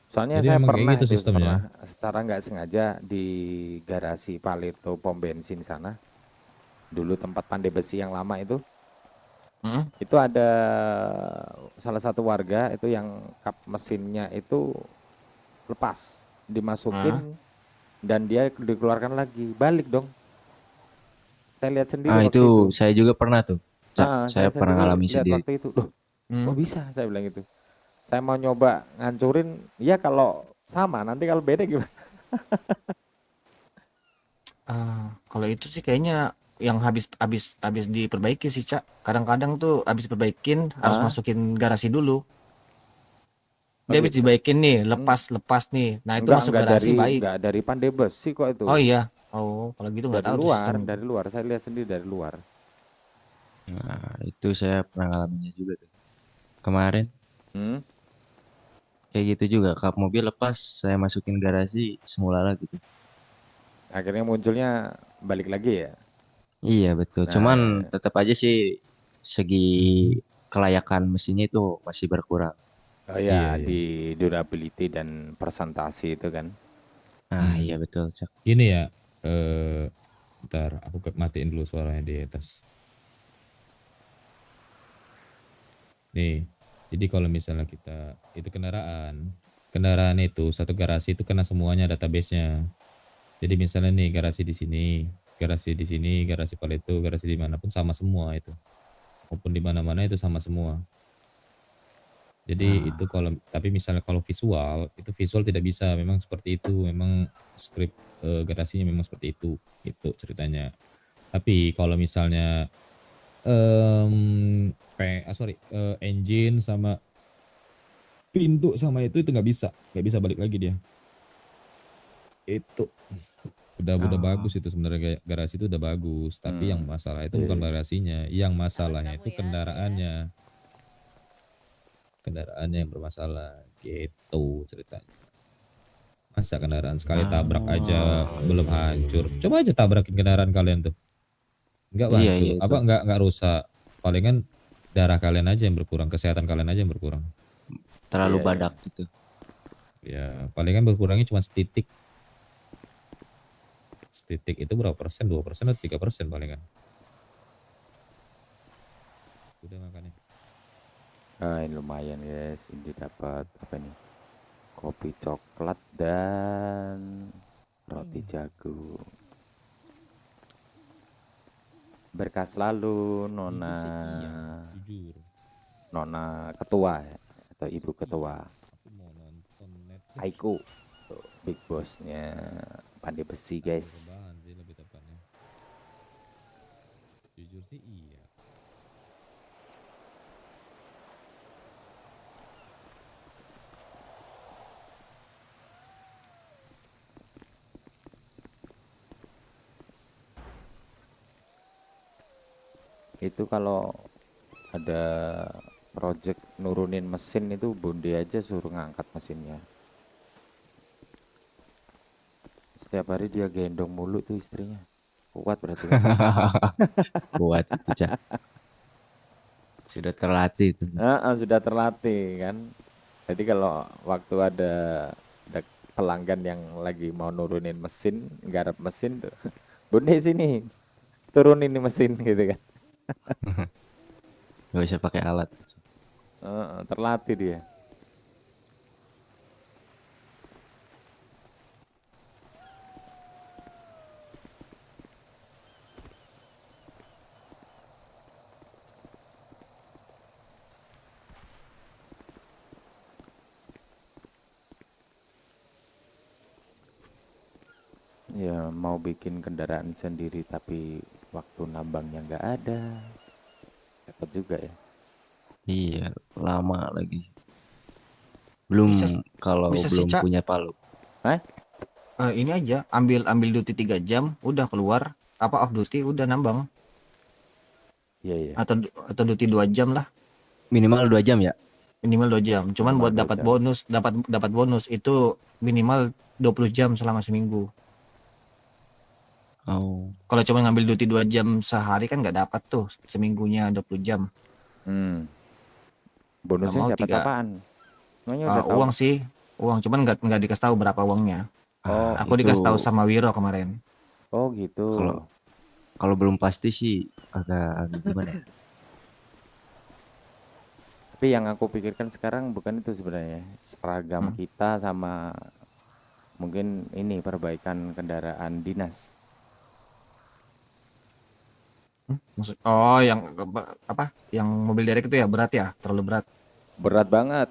Soalnya Jadi saya emang kayak pernah gitu itu sistemnya. pernah secara nggak sengaja di garasi Palito pom bensin sana. Dulu tempat pandai besi yang lama itu. Itu ada salah satu warga itu yang kap mesinnya itu lepas, dimasukin dan dia dikeluarkan lagi, balik dong. Saya lihat sendiri waktu itu itu. saya juga pernah tuh, Cak. Saya pernah sendiri ngalamin lihat sendiri. waktu itu. Loh, kok bisa? Saya bilang gitu. Saya mau nyoba ngancurin, ya kalau sama, nanti kalau beda gimana? Kalau itu sih kayaknya yang habis diperbaiki sih, Cak. Kadang-kadang tuh habis perbaikin harus masukin garasi dulu. Dia habis gitu. dibaikin nih, lepas nih. Nah, itu masuk garasi baik. Enggak dari pandai besi kok itu. Oh iya. Oh, kalau gitu nggak dari tahu tuh luar, sistem. dari luar. Saya lihat sendiri dari luar. Nah, itu saya pernah ngalaminnya juga tuh. Kemarin kayak gitu juga, kap mobil lepas, saya masukin garasi semula lagi tuh. akhirnya munculnya balik lagi ya. Iya betul. Nah, Cuman tetap aja sih segi kelayakan mesinnya itu masih berkurang. oh Iya, ya iya. di durability dan presentasi itu kan. Nah, Hmm. iya betul, Cak. Ini ya, bentar, aku matiin dulu suaranya di atas. Nih, jadi kalau misalnya kita itu kendaraan itu satu garasi itu kena semuanya database-nya. Jadi misalnya nih garasi di sini, garasi Paleto, garasi dimanapun sama semua itu. Maupun di mana-mana itu sama semua. Jadi itu kalau tapi misalnya kalau visual itu visual tidak bisa, memang seperti itu, memang script garasinya memang seperti itu, gitu ceritanya. Tapi kalau misalnya engine sama pintu sama itu nggak bisa balik lagi dia. Itu udah bagus itu sebenarnya garasi itu udah bagus, tapi yang masalah itu bukan garasinya, yang masalahnya itu kendaraannya yang bermasalah gitu ceritanya. Masa kendaraan sekali tabrak aja belum hancur, coba aja tabrakin kendaraan kalian tuh, nggak Iya, hancur, iya itu. nggak rusak, palingan darah kalian aja yang berkurang, kesehatan kalian aja yang berkurang. Terlalu Iya, badak gitu. Ya palingan berkurangnya cuma setitik itu berapa persen, 2% atau 3% palingan. Udah makanya. Ini lumayan guys, ini dapat apa nih? Kopi coklat dan roti jagung. Berkah selalu Nona. Jujur. Nona ketua ya, atau ibu ketua. Aku mau nonton Netflix. Aiku, tuh, big bossnya Pandai Besi guys. Rebahan sih lebih tepatnya. Jujur sih iya. Itu kalau ada project nurunin mesin itu Bonde aja suruh ngangkat mesinnya. Setiap hari dia gendong mulu tuh istrinya. Kuat berarti kan? Kuat itu, Cak. Sudah terlatih itu. Sudah terlatih kan. Jadi kalau waktu ada pelanggan yang lagi mau nurunin mesin, garap mesin tuh, Bonde sini turunin nih mesin gitu kan. Gak bisa pakai alat. Terlatih dia. Ya mau bikin kendaraan sendiri tapi waktu nambangnya nggak ada, dapat juga ya. Iya, lama lagi. Belum kalau bisa sih, belum Cak. punya palu. Ini aja ambil duty 3 jam udah keluar, apa off duty udah nambang. Iya. Atau duty 2 jam lah, Minimal 2 jam ya? minimal 2 jam. Cuman Minimal buat 2 dapat jam. bonus, dapat bonus itu minimal 20 jam selama seminggu. Oh, Kalau cuma ngambil duty 2 jam sehari kan nggak dapat tuh seminggunya 20 jam. Bonusnya mau dapat 3 apaan? Namanya udah tahu. uang sih, uang cuman nggak dikasih tahu berapa uangnya. Oh, Aku dikasih tahu sama Wiro kemarin. Oh gitu. kalau belum pasti sih agak gimana ya? Tapi yang aku pikirkan sekarang bukan itu sebenarnya. Seragam kita sama mungkin ini perbaikan kendaraan dinas. Oh, yang apa? Yang mobil derek itu ya berat ya, terlalu berat. Berat banget.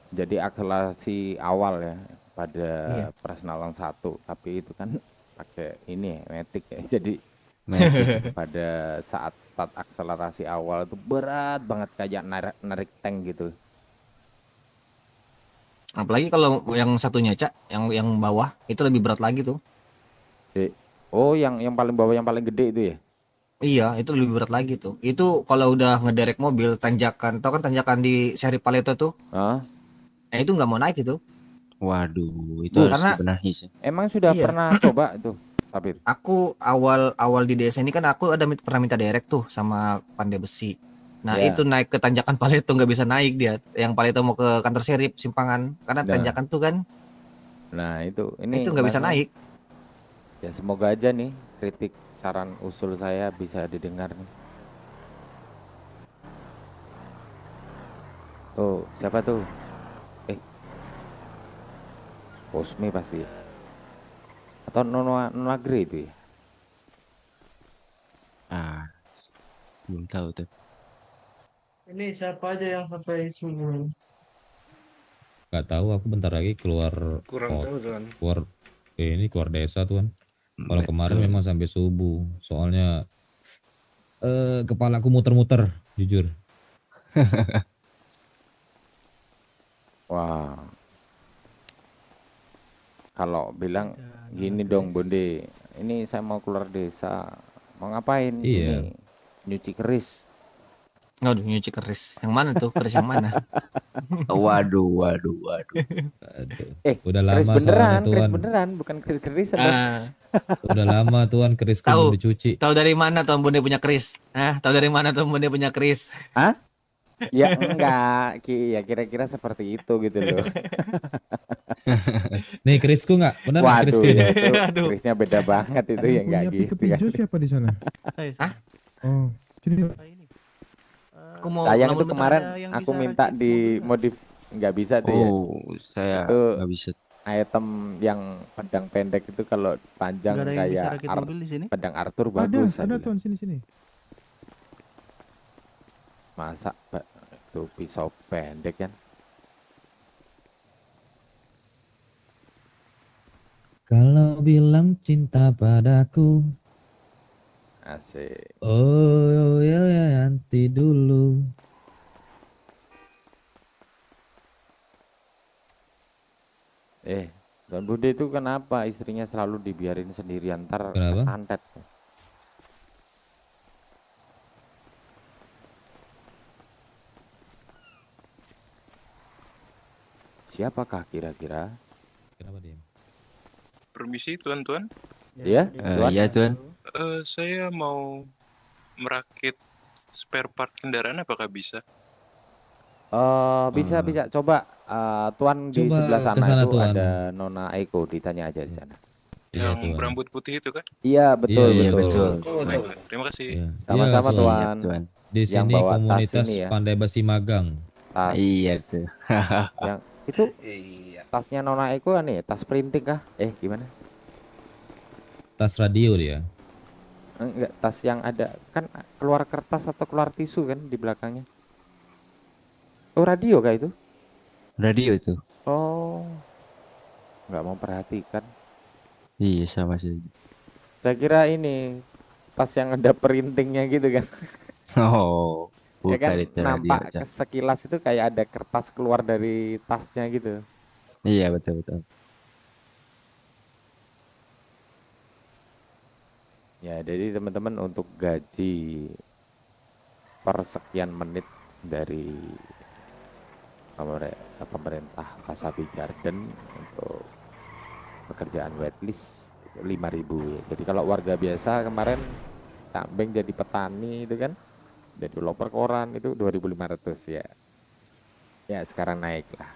Jadi akselerasi awal ya pada Presnalan 1, tapi itu kan pakai ini matic ya. Jadi pada saat start akselerasi awal itu berat banget kayak narik tank gitu. Apalagi kalau yang satunya, Cak, yang bawah itu lebih berat lagi tuh. Oh, yang paling bawah yang paling gede itu ya? Iya, itu lebih berat lagi tuh. Itu kalau udah ngederek mobil tanjakan, tau kan tanjakan di seri Paleto tuh? Itu nggak mau naik itu. Waduh, itu Bu, harus Karena dibenahi sih. emang sudah iya, pernah coba itu, Sabit? aku awal di desa ini kan aku pernah minta derek tuh sama pandai besi. Nah itu Ya. naik ke tanjakan Paleto nggak bisa naik dia. Yang Paleto mau ke kantor serip Simpangan karena Nah, tanjakan tuh kan nah itu itu ini nggak bisa masalahnya. naik. Ya semoga aja nih kritik, saran, usul saya bisa didengar nih. Oh, siapa tuh? Eh, Posmi pasti. Atau Nona Gre itu ya? Ah, belum tahu tuh. Ini siapa aja yang sampai subuh? Nggak tahu, aku bentar lagi keluar Kurang tahu tuan. keluar desa tuan. Kalau kemarin Betul. memang sampai subuh, soalnya kepalaku muter-muter, jujur. Wah, kalau bilang gini dong Bonde, ini saya mau keluar desa, mau ngapain? Iya. Ini nyuci keris. Aduh nyuci keris. Yang mana tuh? Keris yang mana? Waduh. Aduh, Keris udah lama soalnya beneran, keris tuan. beneran, bukan keris-kerisan dong. Udah lama tuan kerisku Tahu belum dicuci. tahu dari mana Tuan Bonde punya keris? Tahu dari mana Tuan Bonde punya keris? Hah? Ya enggak, ya kira-kira seperti itu gitu loh. Nih kerisku nggak? Bener nggak Waduh, kerisku ini? ya itu Aduh. kerisnya beda banget itu ya enggak Punya gitu pick kan. hijau siapa di sana? Hah? Oh, sini. Aku mau Sayang namun itu kemarin aku minta di modif nggak bisa tuh ya. Oh, saya Itu nggak bisa. item yang pedang pendek itu kalau panjang kayak pedang Arthur bagus. Ada saya bilang. tuan sini. Masa itu pisau pendek kan? Kalau bilang cinta padaku, Asik. oh ya nanti dulu. Tuan Bude itu kenapa istrinya selalu dibiarin sendirian, ntar Kenapa? kesantet? Siapakah kira-kira? Kenapa dia? Permisi tuan-tuan. Ya, Tuan? Iya tuan. Saya mau merakit spare part kendaraan, apakah bisa? Bisa coba Tuan di Coba sebelah sana kesana, itu Tuan. ada Nona Eko, ditanya aja di sana. Iya, Yang Tuan. berambut putih itu kan? Iya betul Iya, betul. betul. Baiklah, terima kasih. Iya. Sama-sama Iya, Tuan. Tuan. Di Yang sini bawa tas komunitas ini ya. pandai besi magang. Tas. Iya tuh. Yang itu Iya. tasnya Nona Eko kan ya, tas printing kah? Gimana? Tas radio dia. Enggak, tas yang ada kan keluar kertas atau keluar tisu kan di belakangnya. Oh, radio kah itu? Radio itu. Oh. Nggak mau perhatikan. Iya sama sih. Saya kira ini tas yang ada printingnya gitu kan. Oh, Ya kan bukan itu radio. nampak Cak. sekilas itu kayak ada kertas keluar dari tasnya gitu. Iya betul. Ya, jadi teman-teman untuk gaji per sekian menit dari pemerintah Wasabi Garden untuk pekerjaan waitlist itu 5.000 ya. Jadi kalau warga biasa kemarin Cambeng jadi petani itu kan, jadi developer koran itu 2.500 ya. Ya sekarang naik lah.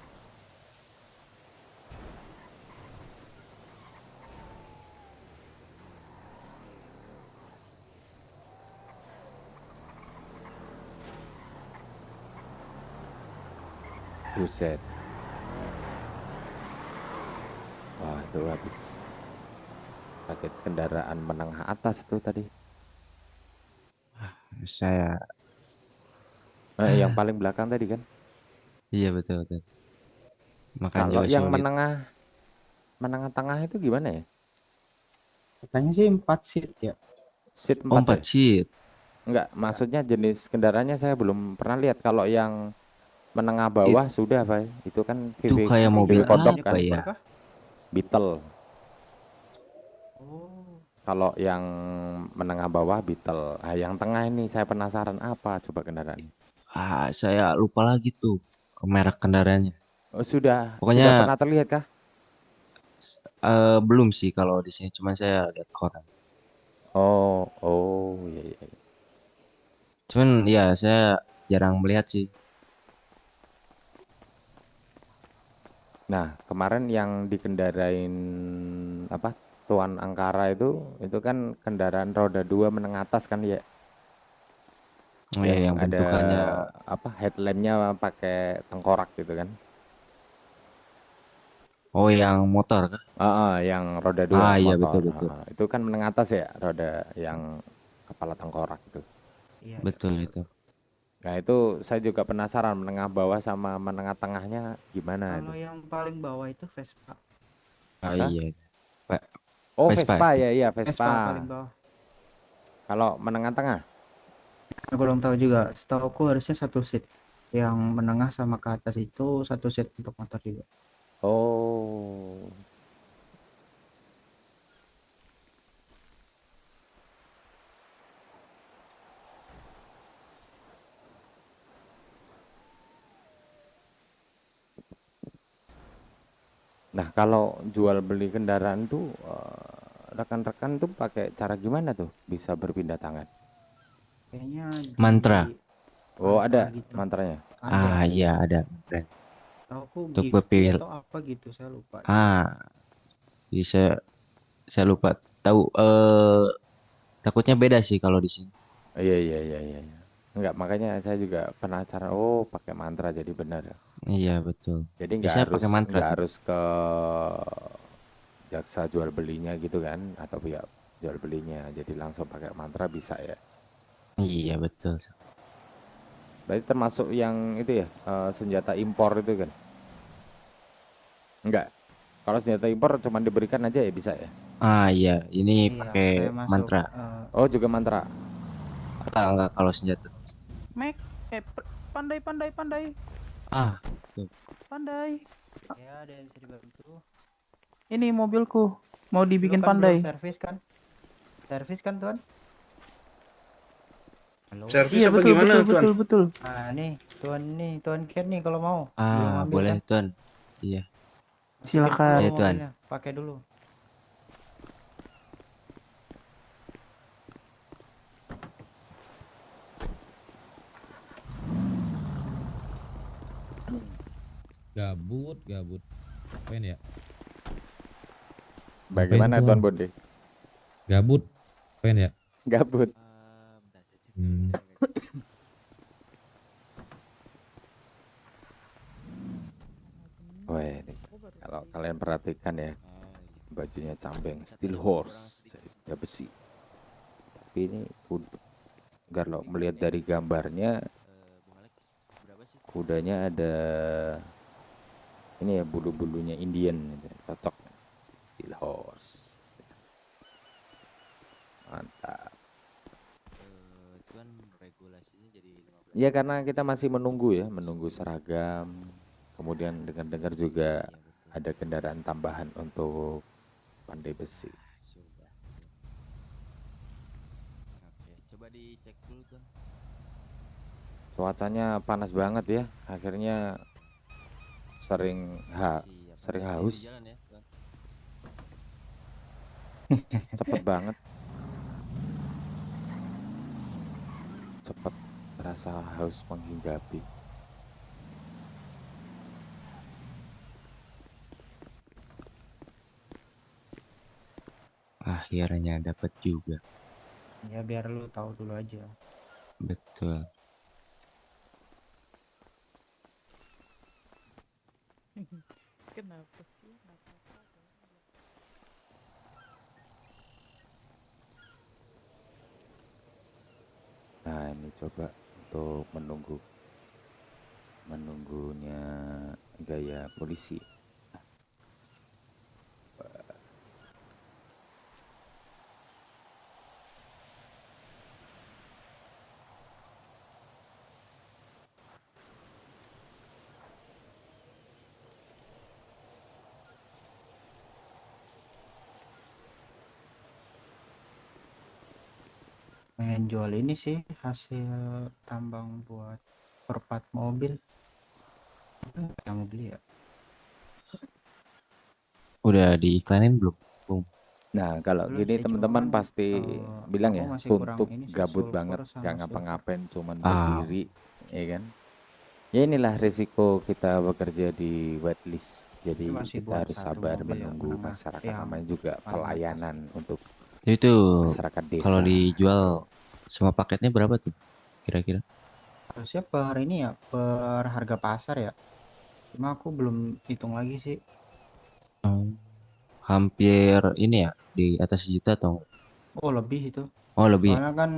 Buset. Wah itu habis paket kendaraan menengah atas itu tadi. Saya. Yang paling belakang tadi kan. Iya betul. Makanya Kalau yang sulit. menengah tengah itu gimana ya? Katanya sih 4 seat ya. Seat 4 Oh, 4 seat. Enggak, maksudnya jenis kendaraannya saya belum pernah lihat. Kalau yang menengah bawah sudah Pak. Itu kan Itu kayak mobil kodok apa kan. ya? Beetle. Kalau yang menengah bawah Beetle. Yang tengah ini saya penasaran apa coba kendaraan. Saya lupa lagi tuh merek kendaraannya. Oh, sudah Pokoknya pernah terlihat kah? belum sih kalau di sini, cuman saya lihat koran. Oh, oh, iya, iya, iya. Cuman ya saya jarang melihat sih. Nah, kemarin yang dikendarain apa? Tuan Angkara itu kan kendaraan roda 2 menengah atas kan ya, Oh ya, yang yang ada bentukannya. apa? Headlampnya pakai tengkorak gitu kan? Oh, yang motor kah? Yang roda 2 Ah iya, motor. betul betul. Itu kan menengah atas ya, roda yang kepala tengkorak itu. Iya, Betul itu. Nah, itu saya juga penasaran menengah bawah sama menengah tengahnya gimana itu. kalau yang paling bawah itu Vespa. Ah Hah? iya. Pak, Oh, Vespa. Vespa ya, iya Vespa Vespa. paling bawah. Kalau menengah tengah? Aku belum tahu juga. Setauku harusnya satu seat. Yang menengah sama ke atas itu satu seat untuk motor juga. Oh. Nah, kalau jual beli kendaraan tuh rekan-rekan tuh pakai cara gimana tuh bisa berpindah tangan? Kayaknya Mantra. Oh, mantra ada gitu. Ah Ada ya? iya, ada. Brand. Setauku Untuk Gifty berpil. atau apa gitu, saya lupa. Bisa saya lupa tahu. Takutnya beda sih kalau di sini. Iya, iya, iya, iya, iya. Enggak, makanya saya juga penasaran. Oh, pakai mantra jadi benar. Iya betul. Jadi Biasanya pakai mantra nggak tuh. harus ke jaksa jual belinya gitu kan, atau pihak jual belinya. Jadi langsung pakai mantra bisa ya. Iya betul. Berarti termasuk yang itu ya, senjata impor itu kan? Enggak. Kalau senjata impor cuma diberikan aja ya bisa ya? Ah iya, ini Iya, pakai saya masuk. mantra. Oh, juga mantra. Enggak kalau senjata. Mek, pandai, pandai, pandai, Ah, tuh. pandai. Ya, ada yang bisa dibantu. Ini mobilku mau Dulu dibikin kan belum pandai. servis kan? Servis kan, Tuan? Halo. Servis Iya apa betul gimana, betul Tuan? betul betul. Nah, nih, Tuan Ken nih kalau mau. Belum ambil Boleh kan? Tuan. Iya. Masukin Silakan. dulu Ya, Tuan. mobilnya, pakai dulu. Gabut, gabut. Apain ya? Bagaimana Ngapain, Tuan Bode? Gabut. Apain ya? Gabut. Hmm. Wah, ini kalau kalian perhatikan ya, bajunya cambeng, steel horse, jadi besi. Tapi ini kalau melihat dari gambarnya, kudanya ada ini ya bulu-bulunya Indian, gitu. Cocok. Steel horse. Mantap. Tuan regulasinya jadi 15. Ya karena kita masih menunggu ya, menunggu seragam. Kemudian dengar-dengar juga ada kendaraan tambahan untuk pandai besi. Oke, coba dicek dulu Tuan. Cuacanya panas banget ya, akhirnya sering haus. Jalan ya, Tuan. Cepet banget. Cepet rasa haus menghinggapi. Akhirnya dapat juga. Ya biar lu tahu dulu aja. Betul. Kenapa sih? Nah ini coba untuk menunggunya gaya polisi. Pengen jual ini sih hasil tambang buat perpat mobil. Yang mau beli ya? Udah diiklanin belum? Bung? Nah, kalau Belum gini sih, cuma teman-teman kan pasti bilang aku ya, masih kurang suntuk ini sih, gabut sulfur banget, sama gak silver. ngapa-ngapain, cuman Ah, berdiri, ya kan? Ya inilah risiko kita bekerja di whitelist. Itu Jadi masih kita buat harus satu sabar mobil ya, menunggu menengah masyarakat, yang namanya juga paling atas pelayanan sih. untuk itu masyarakat kalau desa. dijual semua paketnya berapa tuh kira-kira? Harusnya per ini ya, per harga pasar ya. Cuma aku belum hitung lagi sih. Oh, hampir ini ya di atas juta atau? Oh lebih itu. Oh lebih ya? Soalnya kan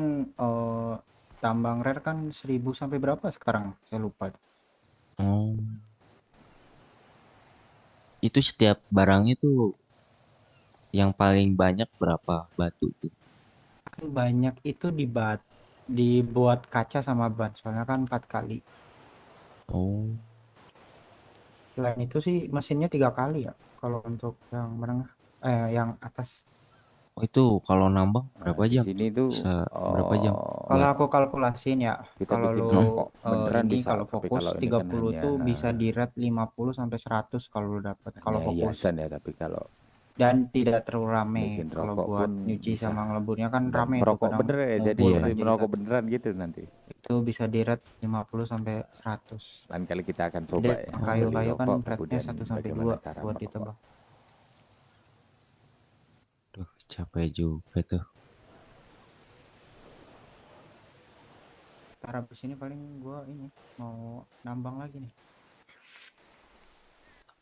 tambang rare kan 1000 sampai berapa sekarang? Saya lupa. Oh, itu setiap barangnya tuh yang paling banyak berapa batu tuh? Banyak itu dibuat kaca sama ban. Soalnya kan 4 kali. Oh, Selain itu sih mesinnya 3 kali ya. Kalau untuk yang menengah, yang atas. oh itu kalau nambang Nah, berapa di jam sini tuh? tuh Berapa jam Kalau buat? aku kalkulasiin ya, kita kalau bikin lu rokok beneran ini bisa, kalau tapi fokus kalau ini kan 30 hanya tuh bisa di rate 50 sampai 100 kalau lu dapat kalau fokus. hiasan ya, tapi kalau Dan tidak terlalu rame. bikin Kalau rokok buat pun nyuci bisa. sama ngeleburnya kan Dan rame tuh merokok kadang bener ya, jadi ngumpul Iya. kan seperti jadi merokok satu. beneran gitu nanti. Itu bisa di rate 50 sampai 100. Lain kali kita akan Jadi coba ya, beli kayu-kayu kan rokok, rate-nya kemudian 1 sampai bagaimana 2 cara buat merokok. ditebak. Duh, capek juga tuh. Ntar habis ini paling gua ini mau nambang lagi nih.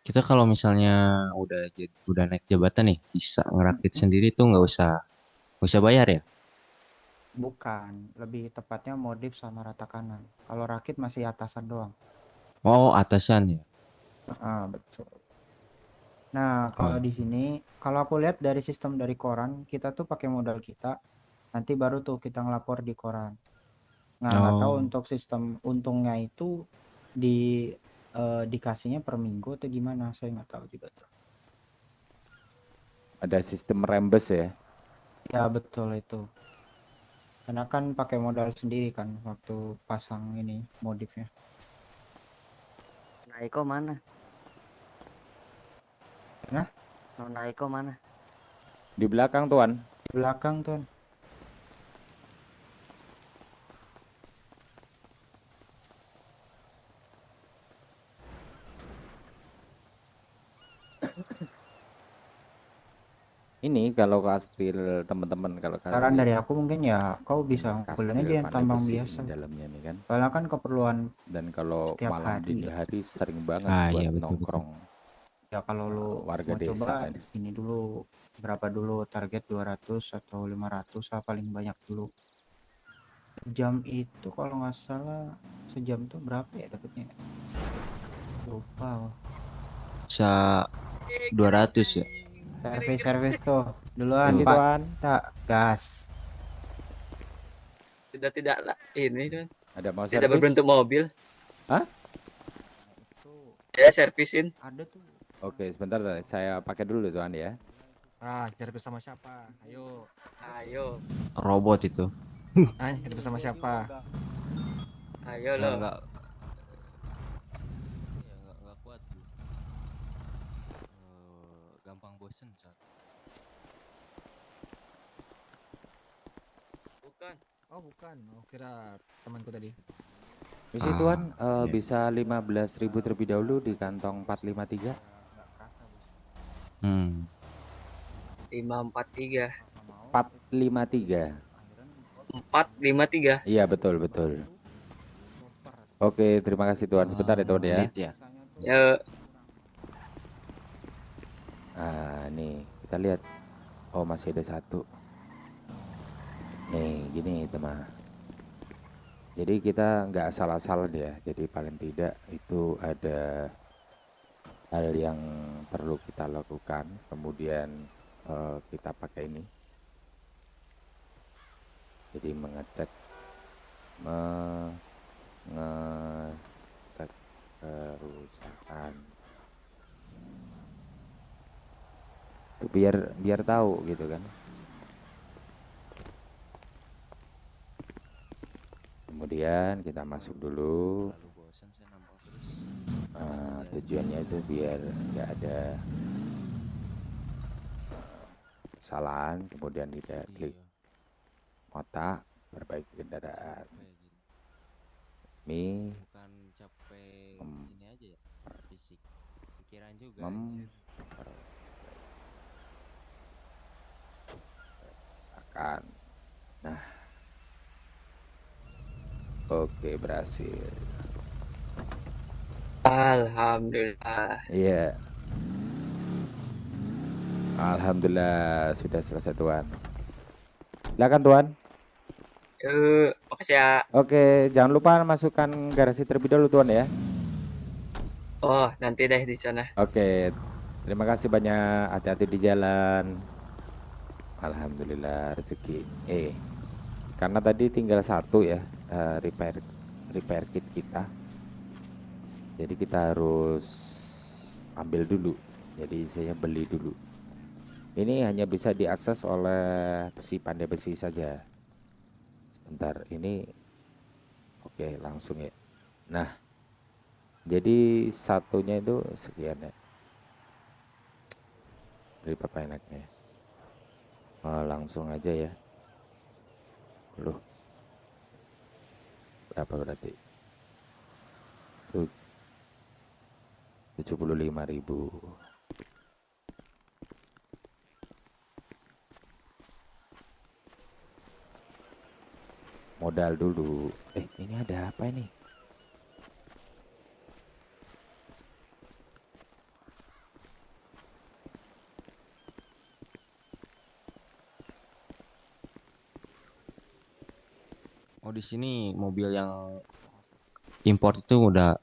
Kita kalau misalnya udah naik jabatan nih, bisa ngerakit sendiri tuh nggak usah bayar ya? Bukan, lebih tepatnya modif sama rata kanan. Kalau rakit masih atasan doang. Oh, atasan ya. Betul. Nah, kalau di sini, kalau aku lihat dari sistem dari koran, kita tuh pakai modal kita, nanti baru tuh kita ngelapor di koran. Nah, nggak tahu Oh, untuk sistem untungnya itu dikasihnya per minggu atau gimana, saya nggak tahu juga tuh. Ada sistem rembes ya. Ya betul itu. Karena kan pakai modal sendiri kan waktu pasang ini modifnya. Nona Eko mana? Nah, Nona Eko mana? Di belakang tuan. di belakang tuh. Ini kalau kastil teman-teman, kalau Saran kastil dari aku mungkin ya kau bisa ngumpulin aja yang pandai tambang besi biasa. ini dalamnya nih kan. Soalnya kan keperluan Dan kalau setiap malam hari dini ya. hari sering banget ah buat iya betul betul. nongkrong Ya kalau lu warga mau desa coba ini. ini dulu berapa dulu target 200 atau 500 lah paling banyak dulu. Jam itu kalau nggak salah sejam tuh berapa ya dapetnya? Lupa. Bisa 200 ya? Servis tuh duluan Isi Pak. tuan. Tak gas. Sudah tidak lah ini tuan. Ada mau Tidak servis? berbentuk mobil. Hah? Ya servisin. Ada tuh. Oke, sebentar saya pakai dulu tuan ya. Servis sama siapa? Ayo. Ayo. Robot itu. Servis sama siapa? Ayo Ya, lo. enggak kuat. Gampang bosen saat. Bukan. Oh bukan. Oh kira temanku tadi. Misi tuan iya. bisa 15.000 terlebih dahulu di kantong 453. 543. 453. 453. Iya betul betul. Oke, terima kasih tuan. Sebentar ya tuan ya. Lead ya. Ya. Nih kita lihat. Oh masih ada satu. Nih gini teman. Jadi kita nggak salah-salah ya. Jadi paling tidak itu ada hal yang perlu kita lakukan. Kemudian kita pakai ini. Jadi mengecek kerusakan. Itu biar tahu gitu kan. Kemudian kita masuk dulu. Tujuannya itu biar nggak ada kesalahan, kemudian tidak klik Iya. otak, perbaiki kendaraan. Capek jadi. Mi, Bukan capek mem, ini aja ya, fisik. Pikiran juga mem, anjir. akan. Nah, oke berhasil. Alhamdulillah. Iya, alhamdulillah sudah selesai Tuan. Silakan Tuan. Makasih ya. Oke, jangan lupa masukkan garasi terlebih dahulu Tuan ya. Oh, nanti deh di sana. Oke, terima kasih banyak. Hati-hati di jalan. Alhamdulillah rezeki. Karena tadi tinggal satu ya, repair kit kita. Jadi kita harus ambil dulu. Jadi saya beli dulu. Ini hanya bisa diakses oleh pandai besi saja. Sebentar, ini oke langsung ya. Nah, jadi satunya itu sekian ya. Dari apa enaknya? Langsung aja ya. Loh. Berapa berarti? 75.000. Modal dulu. Ini ada apa ini? Oh, di sini mobil yang import itu udah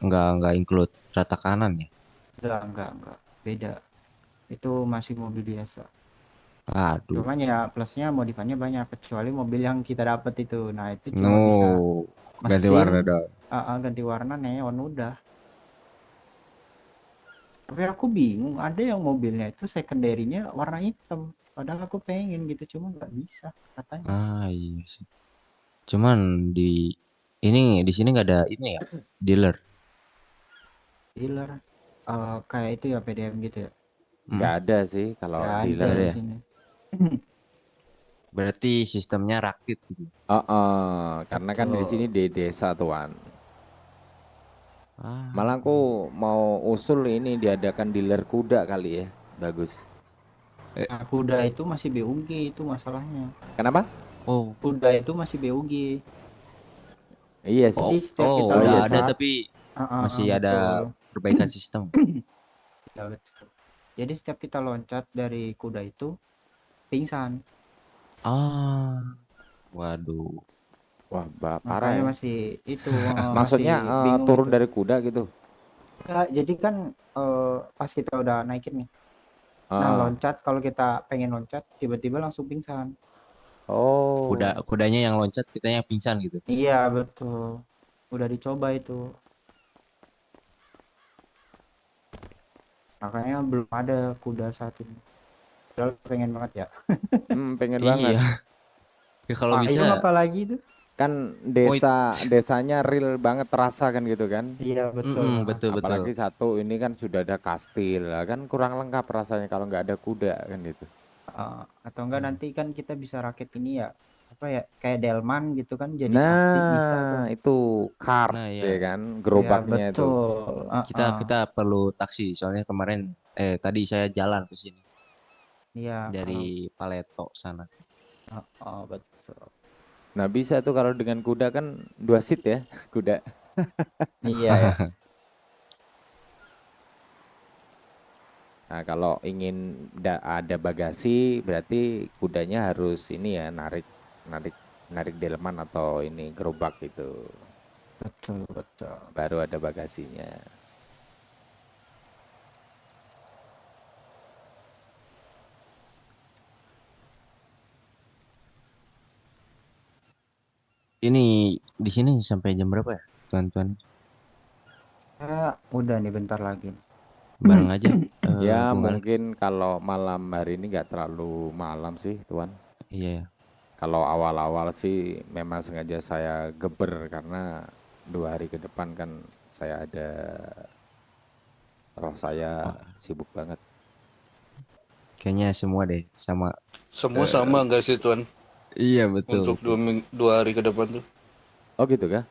nggak include rata kanan ya? Enggak. Beda. Itu masih mobil biasa. Aduh. Cuman ya plusnya modifannya banyak kecuali mobil yang kita dapat itu. Nah, itu cuma bisa Ganti mesin, warna dong. ganti warna neon udah. Tapi aku bingung, ada yang mobilnya itu secondary-nya warna hitam. Padahal aku pengen gitu, cuma nggak bisa katanya. Iya sih. Cuman di sini nggak ada ini ya, dealer. Dealer kayak itu ya PDM gitu ya. Nggak ada sih kalau Nggak ada dealer di ya. sini. Berarti sistemnya rakit gitu. Karena kan di sini di desa Tuan. Malah aku mau usul ini diadakan dealer kuda kali ya. Bagus. Nah, kuda itu masih BUG itu masalahnya. Kenapa? Oh, Kuda itu masih BUG. Iya sih. Jadi setiap kita udah loncat, ada tapi masih ada perbaikan sistem. Ya, betul. Jadi setiap kita loncat dari kuda itu pingsan. Waduh. Wah, parah Makanya ya. masih itu Maksudnya masih bingung turun itu. dari kuda gitu. Enggak, jadi kan pas kita udah naikin nih. Nah, loncat kalau kita pengen loncat tiba-tiba langsung pingsan. Oh. Kudanya yang loncat, kitanya yang pingsan gitu. Iya, betul. Udah dicoba itu. Makanya belum ada kuda saat ini. Padahal pengen banget ya. Pengen banget. Iya. Ya kalau Payung bisa apa lagi tuh? Kan desanya real banget terasa kan gitu kan. Iya, betul. betul. Apalagi satu ini kan sudah ada kastil lah, kan kurang lengkap rasanya kalau nggak ada kuda kan gitu. Atau enggak nanti kan kita bisa rakit ini ya apa ya kayak delman gitu kan jadi taksi bisa tuh. Nah itu kart ya kan gerobaknya itu. Kita perlu taksi soalnya kemarin tadi saya jalan ke sini Iya, dari Paleto sana. Betul. Nah bisa tuh kalau dengan kuda kan 2 seat ya kuda. Iya ya. Nah kalau ingin ada bagasi berarti kudanya harus ini ya narik delman atau ini gerobak gitu. Betul. Baru ada bagasinya. Ini di sini sampai jam berapa ya, tuan-tuan? Udah nih bentar lagi. Bareng aja. Ya mungkin kalau malam hari ini nggak terlalu malam sih tuan. Iya. Kalau awal-awal sih memang sengaja saya geber karena 2 hari ke depan kan saya ada roh saya sibuk banget. Kayaknya semua deh sama. Semua sama nggak sih Tuan? Iya betul. Untuk 2 hari ke depan tuh. Oh gitu kah?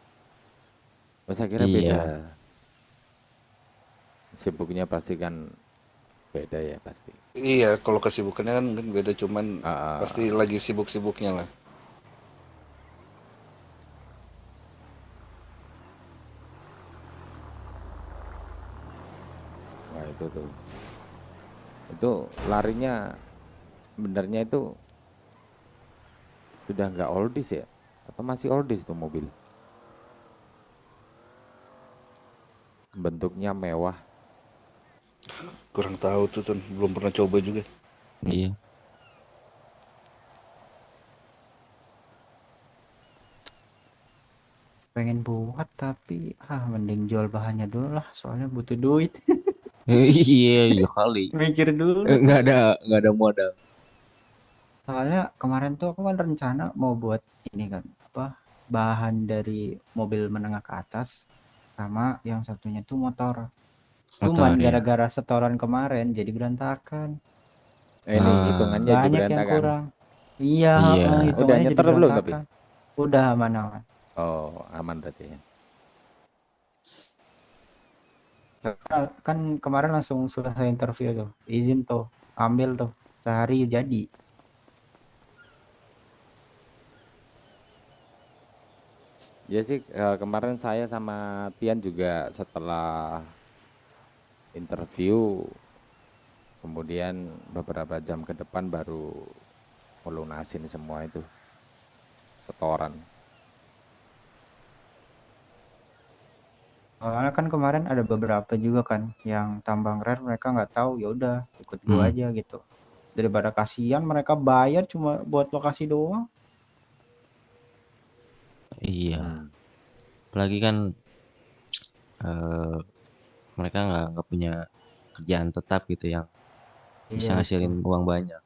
Oh, saya kira beda. Iya. Sibuknya pasti kan beda ya pasti. Iya, kalau kesibukannya kan beda, cuman pasti lagi sibuk-sibuknya lah. Wah itu tuh. Itu larinya benernya itu sudah nggak oldies ya? Atau masih oldies tuh mobil? Bentuknya mewah. Kurang tahu tuh Tuan, belum pernah coba juga. Iya. Pengen buat tapi mending jual bahannya dulu lah, soalnya butuh duit. Iya kali. Mikir dulu. Nggak ada modal. Soalnya kemarin tuh aku kan rencana mau buat ini kan, bahan dari mobil menengah ke atas, sama yang satunya tuh motor. Cuman Motor, ya. gara-gara setoran kemarin jadi berantakan. Ini hitungannya jadi Banyak yang berantakan. kurang. Iya, Iya. Udah hitungannya jadi nyeter belum tapi? berantakan. Udah aman-aman. Oh aman berarti ya. Kan kemarin langsung selesai interview tuh, izin tuh, ambil tuh, sehari jadi. Ya sih kemarin saya sama Tian juga setelah interview, kemudian beberapa jam ke depan baru melunasin semua itu setoran. Soalnya kan kemarin ada beberapa juga kan yang tambang rare, mereka nggak tahu, ya udah ikut gua aja gitu. Daripada kasihan mereka bayar cuma buat lokasi doang. Iya. Apalagi kan mereka nggak punya kerjaan tetap gitu yang bisa Iya, ngasilin uang banyak.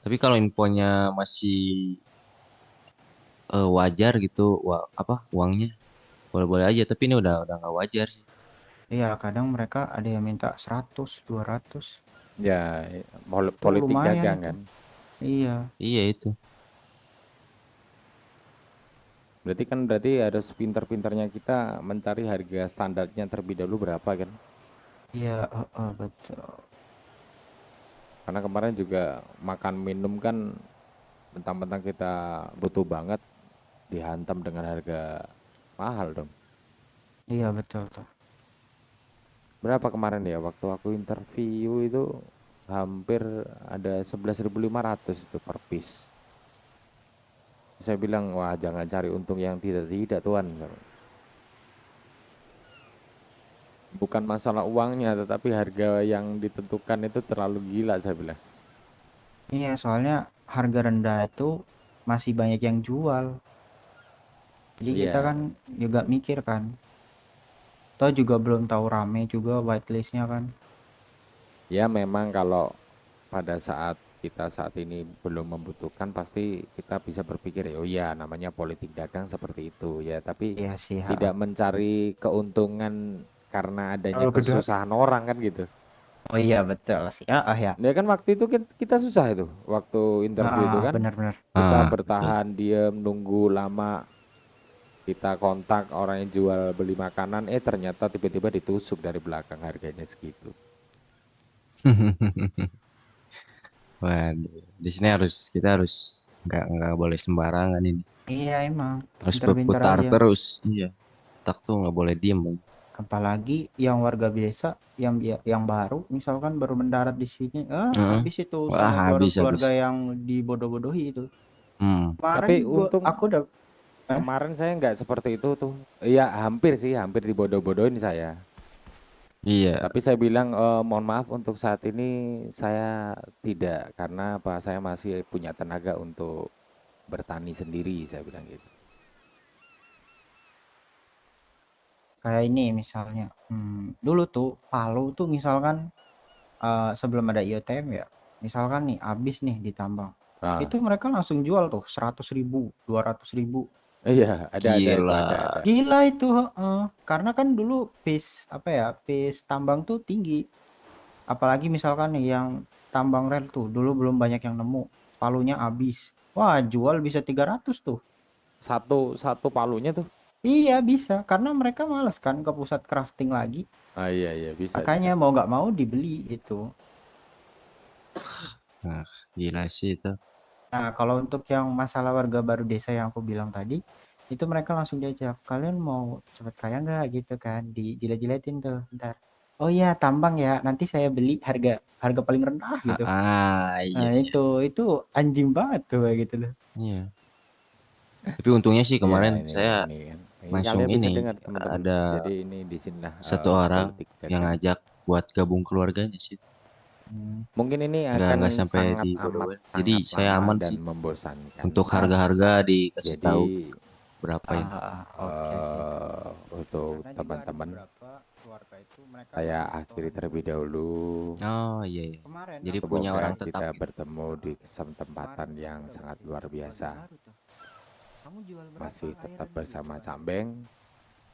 Tapi kalau infonya masih wajar gitu, uangnya boleh-boleh aja. Tapi ini udah nggak wajar sih. Iya, kadang mereka ada yang minta 100, 200. Ya Itu politik lumayan dagang itu. kan. Iya. Iya itu. Berarti harus pintar-pintarnya kita mencari harga standarnya terlebih dahulu berapa kan? Iya, betul. Karena kemarin juga makan minum kan mentang-mentang kita butuh banget dihantam dengan harga mahal dong. Iya, betul tuh. Berapa kemarin ya waktu aku interview itu hampir ada 11.500 itu per piece. Saya bilang wah jangan cari untung yang tidak Tuan. Bukan masalah uangnya tetapi harga yang ditentukan itu terlalu gila saya bilang. Iya, soalnya harga rendah itu masih banyak yang jual. Jadi kita Iya. kan juga mikir kan. Toh juga belum tahu rame juga whitelistnya kan. Ya memang kalau pada saat kita saat ini belum membutuhkan pasti kita bisa berpikir ya oh ya namanya politik dagang seperti itu ya, tapi Iya sih, tidak mencari keuntungan karena adanya Terlalu gede. kesusahan orang kan gitu. Oh iya betul sih. Ya. Ya kan waktu itu kita susah itu waktu interview itu kan. Benar-benar. Kita bertahan diam nunggu lama. Kita kontak orang yang jual beli makanan, ternyata tiba-tiba ditusuk dari belakang harganya segitu. Waduh, di sini kita harus nggak boleh sembarangan ini. Iya emang. Harus Pintar-pintar berputar aja. terus. Iya. Otak tuh nggak boleh diem. Bang. Apalagi yang warga biasa, yang baru, misalkan baru mendarat di sini, habis itu Wah, sama habis. keluarga yang dibodoh-bodohi itu. Kemarin Tapi untung aku udah kemarin saya nggak seperti itu tuh. Iya hampir dibodoh-bodohin saya. Iya. Tapi saya bilang mohon maaf untuk saat ini saya tidak, karena apa saya masih punya tenaga untuk bertani sendiri saya bilang gitu. kayak ini misalnya, dulu tuh Palu tuh misalkan sebelum ada IOTM ya, misalkan nih habis nih ditambang, itu mereka langsung jual tuh 100.000, 200.000. Iya, ada. Gila itu, karena kan dulu pace tambang tuh tinggi. Apalagi misalkan nih yang tambang rel tuh, dulu belum banyak yang nemu, palunya habis. Wah, jual bisa 300 tuh. Satu palunya tuh. Iya bisa, karena mereka males kan ke pusat crafting lagi. Ah iya bisa. Makanya mau nggak mau dibeli itu. Nah, gila sih itu. Nah, kalau untuk yang masalah warga baru desa yang aku bilang tadi, itu mereka langsung diajak, kalian mau cepet kaya nggak gitu kan, dijilat-jilatin tuh, ntar. Oh iya, tambang ya, nanti saya beli harga paling rendah gitu. Iya. Nah, itu anjing banget tuh kayak gitu loh. Iya. Tapi untungnya sih Iya, kemarin ini saya kan. Ini langsung kalian bisa ini dengar teman-teman. ada Jadi ini di sinilah satu orang politik yang dan ngajak buat gabung keluarganya sih. mungkin ini Nggak akan sampai sangat di amat jadi sangat saya lama aman dan sih. membosankan. Untuk harga-harga dikasih Jadi tahu berapa ini. Oke sih. Untuk Karena juga ada teman-teman beberapa keluarga itu mereka saya baru akhiri setoran terlebih dahulu. Oh iya iya. kemarin. Jadi punya Semoga orang tetap kita gitu. bertemu di kesempatan yang sangat luar biasa. Kamu jual berapa Masih air tetap tadi? bersama Cambeng.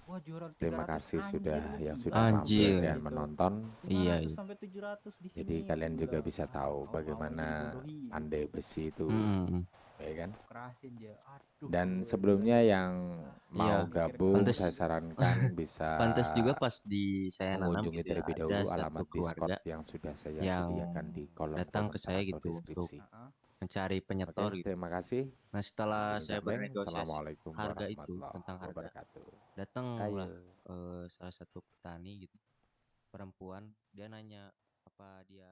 Wah, jual Terima 300 kasih sudah anjir, yang gila. sudah mampir Anjir. dan menonton. Iya 500 iya. sampai 700 di Jadi sini. kalian juga Gila. bisa tahu Tahu-tahu bagaimana dibodohi. pandai besi itu, Hmm. ya kan? Kerasin dia. Aduh. Dan sebelumnya yang mau Iya. gabung Pantes saya sarankan bisa pantes juga pas di saya nanam mengunjungi gitu ya, terlebih ada dahulu satu alamat keluarga Discord yang sudah saya yang sediakan di kolom datang ke komentar saya atau gitu untuk deskripsi. mencari penyetor Oke, gitu. terima kasih. Nah, Di setelah sini saya Cambeng. bernegosiasi Assalamualaikum harga itu warahmatullahi tentang harga, wabarakatuh. datanglah Saya salah satu petani gitu, perempuan, dia nanya apa dia